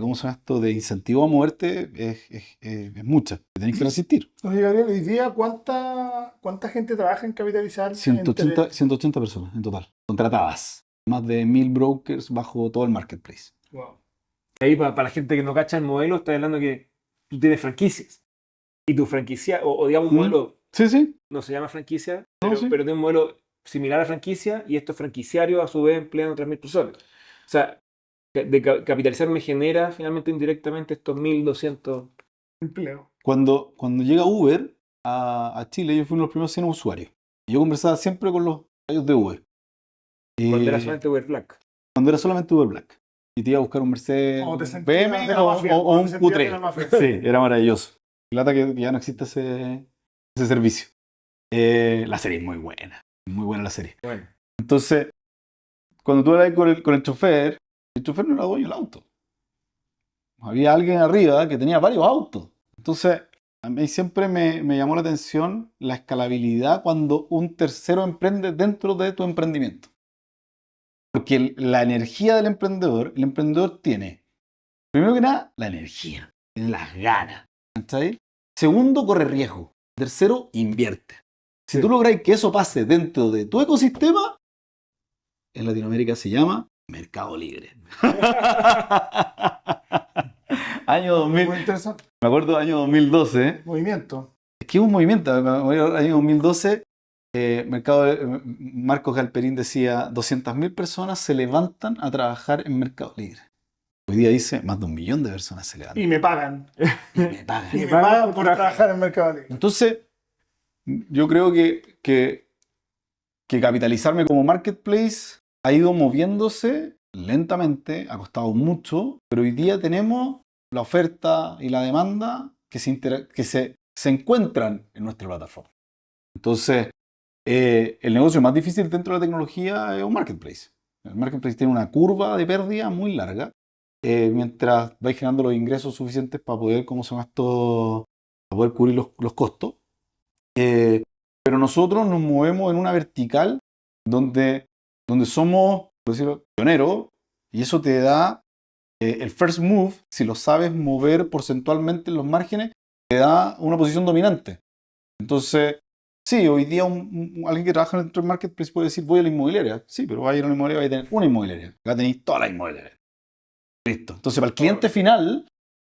¿cómo se llama esto? De incentivo a moverte es mucha. Tenés que resistir. Oye, Gabriel, hoy día, ¿cuánta gente trabaja en Capitalizar? 180 personas en total, contratadas. Más de 1000 brokers bajo todo el marketplace. Wow. ahí para la gente que no cacha el modelo, está hablando que tú tienes franquicias. Y tu franquicia, o digamos un modelo, Sí, sí. no se llama franquicia, No, sí. pero tiene un modelo similar a franquicia y estos franquiciarios a su vez emplean otras 1000 personas. O sea, Capitalizar me genera finalmente indirectamente estos 1200. Empleo. Cuando llega Uber a Chile, yo fui uno de los primeros 100 usuarios. Y yo conversaba siempre con los usuarios de Uber. Cuando era Y solamente Uber Black. cuando era solamente Uber Black. Y te iba a buscar un Mercedes, O te un sentías BM de la mafia, o o te un sentías de la Q3. mafia. Sí, era maravilloso. Lata que ya no existe ese servicio. La serie es muy buena la serie. Bueno, Entonces, cuando tú hablas con el chofer no era dueño del auto. Había alguien arriba que tenía varios autos. Entonces, a mí siempre me llamó la atención la escalabilidad cuando un tercero emprende dentro de tu emprendimiento. Porque la energía del emprendedor, el emprendedor tiene, primero que nada, la energía, tiene las ganas. ¿Cachai? Segundo, corre riesgo. Tercero, invierte. Si Sí. tú logras que eso pase dentro de tu ecosistema, en Latinoamérica se llama Mercado Libre. Año 2000, Muy interesante. me acuerdo año 2012. Movimiento. Es que hubo un movimiento. Año 2012, Marcos Galperín decía, 200.000 personas se levantan a trabajar en Mercado Libre. Hoy día dice, más de 1 millón de personas se levantan. Y me pagan. Y me pagan. Y me pagan por trabajar en Mercado Libre. Entonces, yo creo que capitalizarme como marketplace ha ido moviéndose lentamente, ha costado mucho, pero hoy día tenemos la oferta y la demanda que se encuentran en nuestra plataforma. Entonces, el negocio más difícil dentro de la tecnología es un marketplace. El marketplace tiene una curva de pérdida muy larga, mientras vais generando los ingresos suficientes para poder, ¿cómo se llama esto? Para poder cubrir los costos. Pero nosotros nos movemos en una vertical donde somos, por decirlo, pioneros, y eso te da el first move, si lo sabes mover porcentualmente en los márgenes, te da una posición dominante. Entonces, sí, hoy día alguien que trabaja dentro del marketplace puede decir, voy a la inmobiliaria. Sí, pero va a ir a una inmobiliaria, va a tener una inmobiliaria. Acá tenéis todas las inmobiliarias. Listo. Entonces, para el cliente final...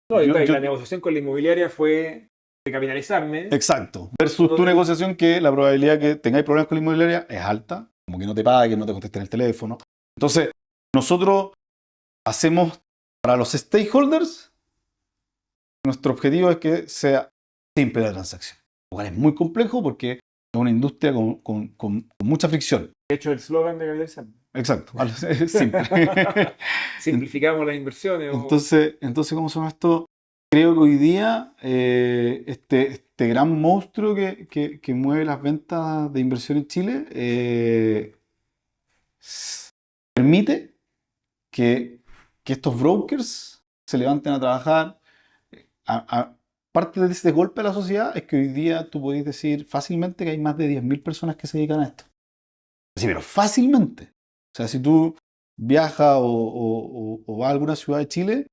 no, y yo- la negociación con la inmobiliaria fue de capitalizarme. Exacto. Versus tu negociación, que la probabilidad que tengáis problemas con la inmobiliaria es alta, como que no te paguen, no te contesten el teléfono. Entonces, nosotros hacemos para los stakeholders, nuestro objetivo es que sea simple la transacción. Lo cual es muy complejo porque es una industria con mucha fricción. De hecho, el slogan de capitalizar. Exacto, es simple. Simplificamos las inversiones. Entonces, ¿cómo se llama esto? Creo que hoy día este gran monstruo que mueve las ventas de inversión en Chile permite que estos brokers se levanten a trabajar parte de ese golpe a la sociedad es que hoy día tú podés decir fácilmente que hay más de 10.000 personas que se dedican a esto. Sí, pero fácilmente. O sea, si tú viajas o vas a alguna ciudad de Chile,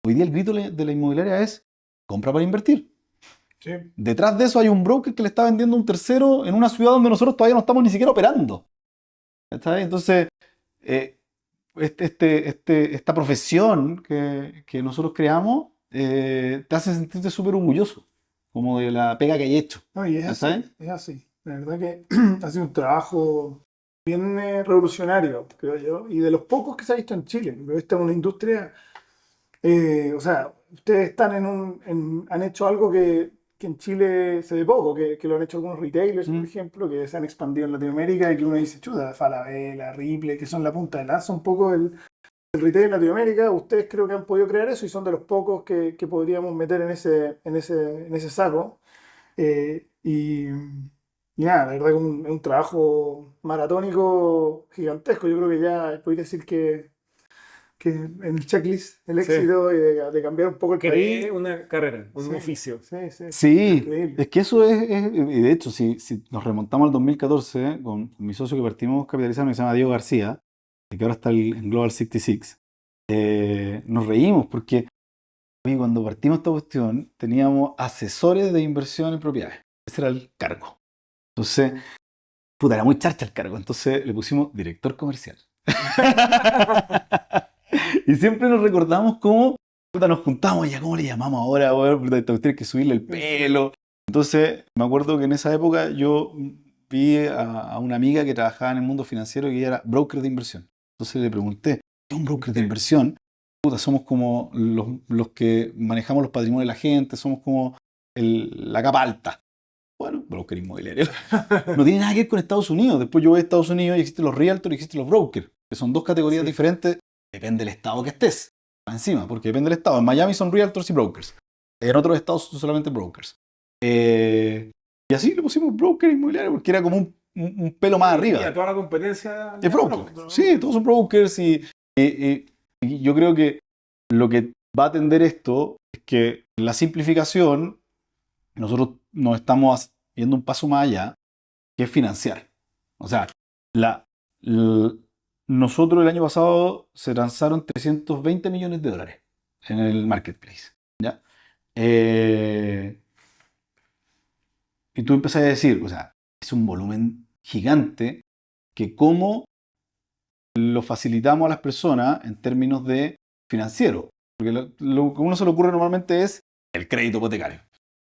hoy día el grito de la inmobiliaria es compra para invertir. Sí. Detrás de eso hay un broker que le está vendiendo a un tercero en una ciudad donde nosotros todavía no estamos ni siquiera operando. ¿Está bien? Entonces, esta profesión que nosotros creamos te hace sentirte súper orgulloso, como de la pega que hay hecho. No, y es ¿Está así, bien? es así. La verdad que ha sido un trabajo bien revolucionario, creo yo, y de los pocos que se ha visto en Chile. Pero esta es una industria, o sea, ustedes están han hecho algo que en Chile se ve poco, que lo han hecho algunos retailers, por ejemplo, que se han expandido en Latinoamérica y que uno dice, chuta, Falabella, Ripley, que son la punta de lanza un poco el retail en Latinoamérica. Ustedes creo que han podido crear eso y son de los pocos que podríamos meter en ese saco. Y nada, la verdad que es un trabajo maratónico gigantesco. Yo creo que ya podéis decir que en el checklist el Sí. éxito y de cambiar un poco el Querí país. una carrera, un Sí, oficio. sí, sí. Sí, Increíble. es que eso y de hecho, si nos remontamos al 2014, con mi socio que partimos capitalizando, que se llama Diego García, y que ahora está en Global 66, nos reímos porque oye, cuando partimos esta cuestión teníamos asesores de inversión en propiedades. Ese era el cargo. Entonces, puta, era muy charcha el cargo, entonces le pusimos director comercial. Y siempre nos recordamos cómo puta, nos juntamos, ya cómo le llamamos ahora, weón, puta, esta cuestión hay que subirle el pelo. Entonces, me acuerdo que en esa época yo vi a una amiga que trabajaba en el mundo financiero y era broker de inversión. Entonces le pregunté, ¿qué es un broker de inversión? Puta, somos como los que manejamos los patrimonios de la gente, somos como la capa alta. Bueno, broker inmobiliario. No tiene nada que ver con Estados Unidos. Después yo voy a Estados Unidos y existen los realtors y existen los brokers, que son dos categorías diferentes. Depende del estado que estés. Encima, porque depende del estado. En Miami son realtors y brokers. En otros estados son solamente brokers. Y así le pusimos broker inmobiliario porque era como un pelo más arriba. Y a toda la competencia. Es broker. Sí, todos son brokers y yo creo que lo que va a atender esto es que la simplificación, nosotros nos estamos yendo un paso más allá, que es financiar. O sea, nosotros el año pasado se lanzaron 320 millones de dólares en el marketplace. ¿Ya? Y tú empezás a decir, o sea, es un volumen gigante que cómo lo facilitamos a las personas en términos de financiero. Porque lo que a uno se le ocurre normalmente es el crédito hipotecario.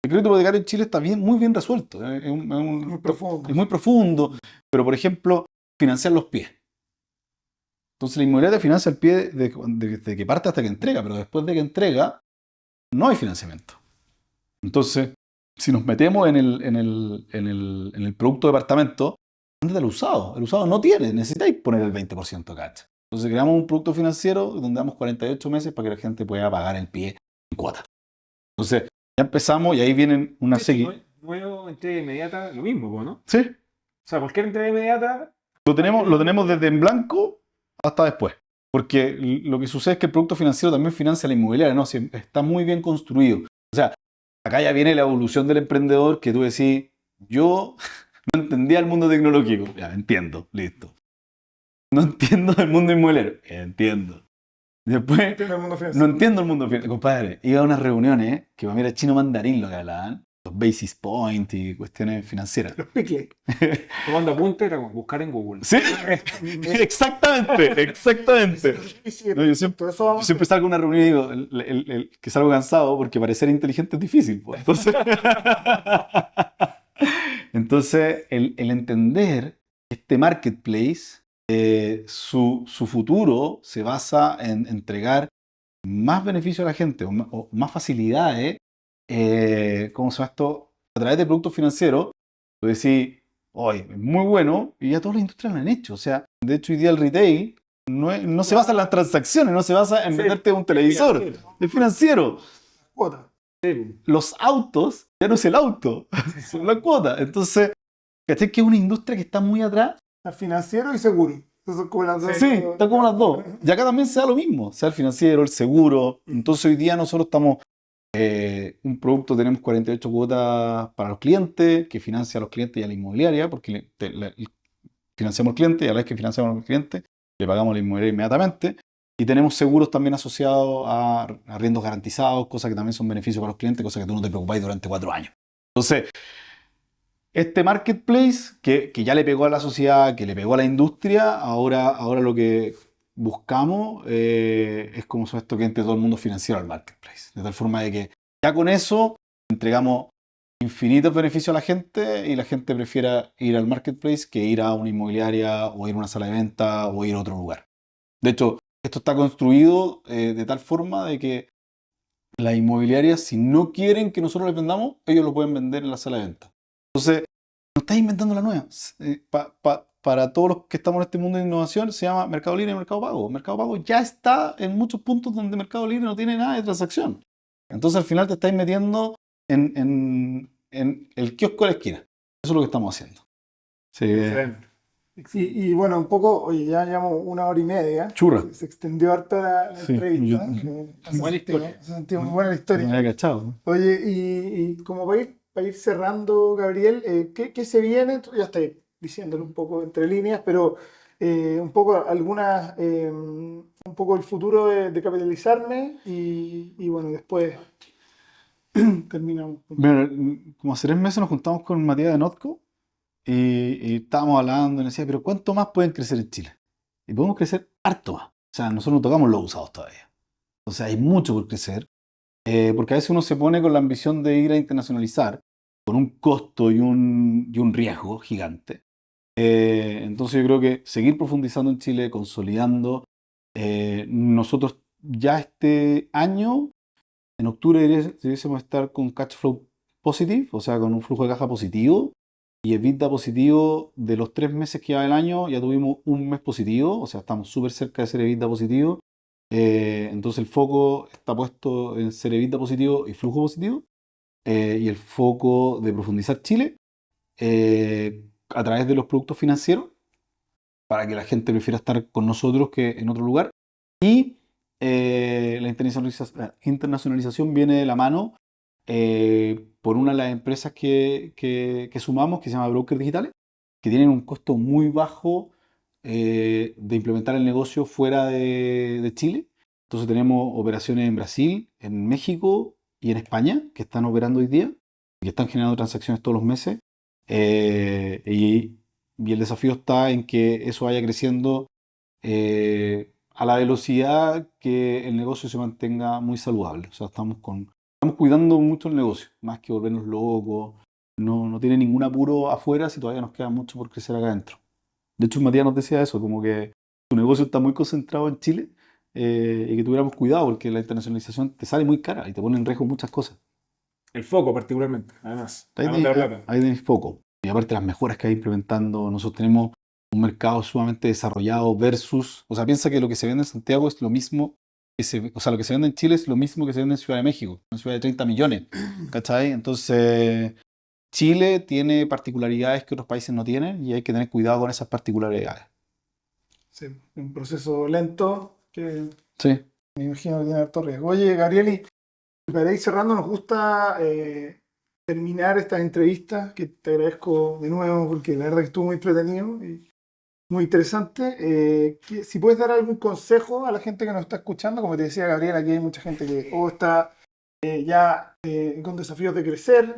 El crédito hipotecario en Chile está muy bien resuelto. Muy profundo. Es muy profundo. Pero, por ejemplo, financiar los pies. Entonces la inmobiliaria financia el pie desde que parte hasta que entrega, pero después de que entrega, no hay financiamiento. Entonces, si nos metemos en el producto de departamento, ¿dónde está el usado? El usado no tiene, necesitáis poner el 20% cacha. Entonces creamos un producto financiero donde damos 48 meses para que la gente pueda pagar el pie en cuota. Entonces, ya empezamos y ahí vienen una serie. Nuevo entrega inmediata, lo mismo, ¿no? Sí, O sea, cualquier entrega inmediata. lo tenemos desde en blanco hasta después. Porque lo que sucede es que el producto financiero también financia la inmobiliaria, ¿no? Sí, está muy bien construido. O sea, acá ya viene la evolución del emprendedor que tú decís, yo no entendía el mundo tecnológico. Ya, entiendo, listo. No entiendo el mundo inmobiliario. Entiendo. Después, no entiendo el mundo financiero. Compadre, iba a unas reuniones que para mí era chino mandarín lo que hablaban. Los basis points y cuestiones financieras. Los piques. Tomando apuntes, era como buscar en Google. Sí, exactamente, exactamente. No, yo siempre salgo a una reunión y digo que salgo cansado porque parecer inteligente es difícil. Pues. Entonces el entender este marketplace, su futuro se basa en entregar más beneficio a la gente o más facilidades, ¿cómo se llama esto? A través de productos financieros, tú decís, hoy es muy bueno y ya todas las industrias lo han hecho. O sea, de hecho hoy día el retail no se basa en las transacciones, no se basa en venderte un televisor, es financiero. Cuota. Los autos ya no es el auto, son la cuota. Entonces, ¿cachai? Que es una industria que está muy atrás. Financiero y seguro. Esas son como las dos. Sí, están como las dos. Y acá también se da lo mismo, sea el financiero, el seguro. Entonces hoy día nosotros estamos Un producto tenemos 48 cuotas para los clientes, que financia a los clientes y a la inmobiliaria, porque financiamos al cliente y a la vez que financiamos al cliente, le pagamos a la inmobiliaria inmediatamente. Y tenemos seguros también asociados a arriendos garantizados, cosas que también son beneficios para los clientes, cosas que tú no te preocupáis durante 4 años. Entonces, este marketplace que ya le pegó a la sociedad, que le pegó a la industria, ahora lo que buscamos es como son esto que entre todo el mundo financiero al marketplace. De tal forma de que ya con eso entregamos infinitos beneficios a la gente y la gente prefiera ir al marketplace que ir a una inmobiliaria o ir a una sala de venta o ir a otro lugar. De hecho, esto está construido de tal forma de que las inmobiliarias, si no quieren que nosotros les vendamos, ellos lo pueden vender en la sala de venta. Entonces, no estás inventando la nueva. Para todos los que estamos en este mundo de innovación, se llama Mercado Libre y Mercado Pago. Mercado Pago ya está en muchos puntos donde Mercado Libre no tiene nada de transacción. Entonces, al final te estáis metiendo en el kiosco de la esquina. Eso es lo que estamos haciendo. Sí, Excelente. Y bueno, un poco, oye, ya llevamos 1 hora y media. churra. Se extendió harto la Sí, entrevista. Buena historia. Se sintió muy buena la Me historia. había cachado. Oye, y como para ir cerrando, Gabriel, ¿qué se viene? Tú ya estás diciéndolo un poco entre líneas, pero un poco un poco el futuro de capitalizarme y bueno, después terminamos. Bueno, como hace 3 meses nos juntamos con Matías de Notco y estábamos hablando y nos decía, pero ¿cuánto más pueden crecer en Chile? Y podemos crecer harto más. O sea, nosotros no tocamos los usados todavía. O sea, hay mucho por crecer. Porque a veces uno se pone con la ambición de ir a internacionalizar, con un costo y un riesgo gigante. Entonces yo creo que seguir profundizando en Chile, consolidando. Nosotros ya este año, en octubre, debiésemos estar con cash flow positive, o sea, con un flujo de caja positivo. Y EBITDA positivo de los 3 meses que lleva el año, ya tuvimos un mes positivo, o sea, estamos súper cerca de ser EBITDA positivo. Entonces el foco está puesto en ser EBITDA positivo y flujo positivo. Y el foco de profundizar Chile a través de los productos financieros para que la gente prefiera estar con nosotros que en otro lugar. Y la internacionalización viene de la mano por una de las empresas que sumamos, que se llama Brokers Digitales, que tienen un costo muy bajo de implementar el negocio fuera de Chile. Entonces tenemos operaciones en Brasil, en México y en España, que están operando hoy día y que están generando transacciones todos los meses. Y el desafío está en que eso vaya creciendo a la velocidad que el negocio se mantenga muy saludable. O sea, estamos cuidando mucho el negocio, más que volvernos locos. No tiene ningún apuro afuera si todavía nos queda mucho por crecer acá adentro. De hecho, Matías nos decía eso, como que tu negocio está muy concentrado en Chile y que tuviéramos cuidado porque la internacionalización te sale muy cara y te pone en riesgo muchas cosas. El foco particularmente, además. Ahí Además de la plata. tenéis foco. Y aparte las mejoras que hay implementando, nosotros tenemos un mercado sumamente desarrollado versus, o sea, piensa que lo que se vende en Santiago es lo mismo o sea, lo que se vende en Chile es lo mismo que se vende en Ciudad de México, una ciudad de 30 millones, ¿cachai? Entonces, Chile tiene particularidades que otros países no tienen y hay que tener cuidado con esas particularidades. Sí, un proceso lento que Sí. me imagino que tiene harto riesgo. Oye, Gabrieli, para ir cerrando, nos gusta terminar estas entrevistas, que te agradezco de nuevo porque la verdad que estuvo muy entretenido y muy interesante. Si puedes dar algún consejo a la gente que nos está escuchando, como te decía Gabriel, aquí hay mucha gente que o está ya con desafíos de crecer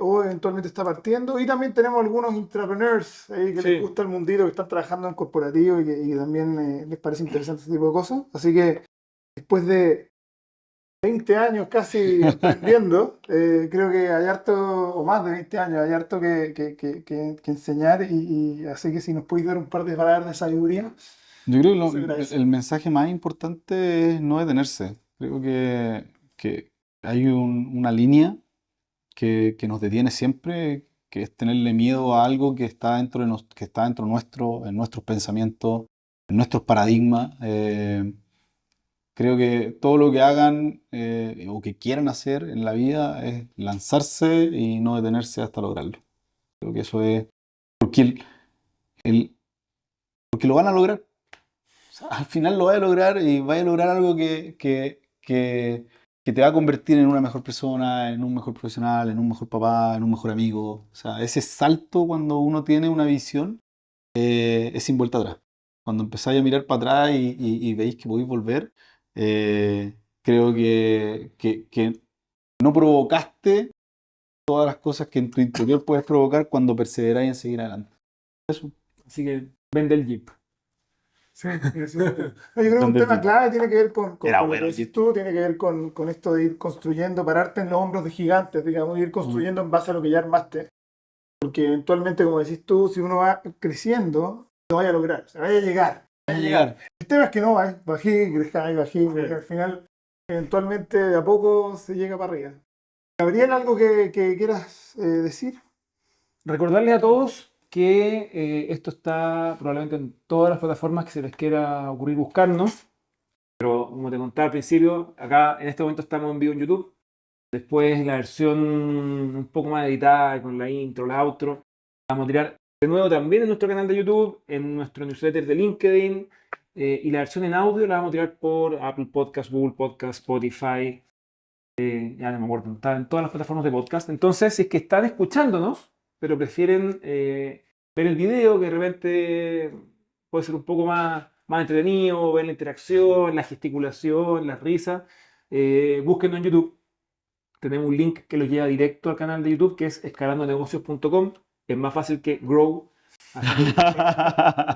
o eventualmente está partiendo. Y también tenemos algunos intrapreneurs que Sí. les gusta el mundito, que están trabajando en corporativo y también les parece interesante este tipo de cosas. Así que después de 20 años casi emprendiendo, creo que hay harto, o más de 20 años, hay harto que enseñar y así que si nos podéis dar un par de palabras de sabiduría, Yo creo que se agradece. el mensaje más importante es no detenerse. Creo que hay una línea que nos detiene siempre, que es tenerle miedo a algo que está que está dentro nuestro, en nuestros pensamientos, en nuestros paradigmas. Creo que todo lo que hagan o que quieran hacer en la vida es lanzarse y no detenerse hasta lograrlo. Creo que eso es porque, el- porque lo van a lograr. O sea, al final lo va a lograr y va a lograr algo que que te va a convertir en una mejor persona, en un mejor profesional, en un mejor papá, en un mejor amigo. O sea, ese salto cuando uno tiene una visión es sin vuelta atrás. Cuando empezáis a mirar para atrás y veis que podéis volver, creo que no provocaste todas las cosas que en tu interior puedes provocar cuando perseveráis en seguir adelante. Eso. Así que vende el Jeep. Sí, sí. No, yo creo que un Donde tema clave tiene que ver Era con lo bueno, que decís tú, tiene que ver con esto de ir construyendo, pararte en los hombros de gigantes, digamos, y ir construyendo en base a lo que ya armaste. Porque eventualmente, como decís tú, si uno va creciendo, lo vaya a lograr, se vaya a llegar. a llegar. El tema es que no, bají, bají, porque al final, eventualmente, de a poco se llega para arriba. Gabriel, ¿algo que quieras decir? Recordarles a todos que esto está probablemente en todas las plataformas que se les quiera ocurrir buscarnos. Pero como te contaba al principio, acá en este momento estamos en vivo en YouTube. Después la versión un poco más editada con la intro, la outro, la vamos a tirar de nuevo también en nuestro canal de YouTube, en nuestro newsletter de LinkedIn. Y la versión en audio la vamos a tirar por Apple Podcast, Google Podcast, Spotify. Ya no me acuerdo, está en todas las plataformas de podcast. Entonces, si es que están escuchándonos, pero prefieren ver el video, que de repente puede ser un poco más entretenido, ver la interacción, la gesticulación, las risas, búsquenlo en YouTube. Tenemos un link que los lleva directo al canal de YouTube, que es escalandonegocios.com. Es más fácil que Grow.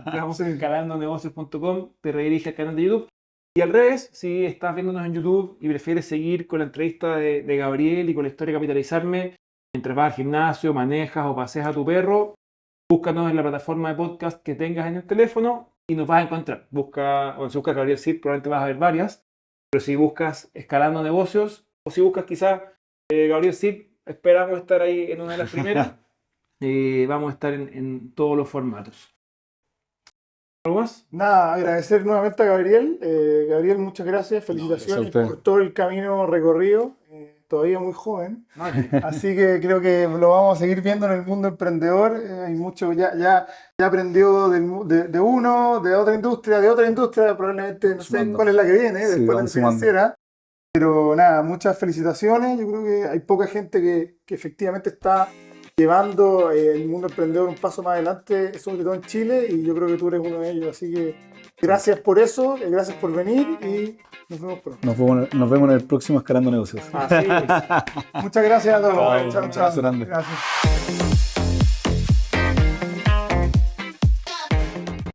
Vamos en escalandonegocios.com, te redirige al canal de YouTube. Y al revés, si estás viéndonos en YouTube y prefieres seguir con la entrevista de Gabriel y con la historia de Capitalizarme, mientras vas al gimnasio, manejas o paseas a tu perro, búscanos en la plataforma de podcast que tengas en el teléfono y nos vas a encontrar. Busca, o si buscas Gabriel Cid, probablemente vas a ver varias. Pero si buscas Escalando Negocios, o si buscas quizás Gabriel Cid, esperamos estar ahí en una de las primeras. Vamos a estar en todos los formatos. ¿Algo más? Nada, agradecer nuevamente a Gabriel. Gabriel, muchas gracias, felicitaciones gracias a usted. por todo el camino recorrido, todavía muy joven. No, Así que creo que lo vamos a seguir viendo en el mundo emprendedor. Hay mucho, ya aprendió de uno, de otra industria, probablemente no sé Sumando. cuál es la que viene, Sí, después de la vamos sumando. financiera. Pero nada, muchas felicitaciones. Yo creo que hay poca gente que efectivamente está llevando el mundo emprendedor un paso más adelante, sobre todo en Chile, y yo creo que tú eres uno de ellos. Así que gracias por eso, gracias por venir y nos vemos pronto. Nos vemos en el próximo Escalando Negocios. así es. Muchas gracias a todos. Chao, Chao, un chao. abrazo grande. Gracias.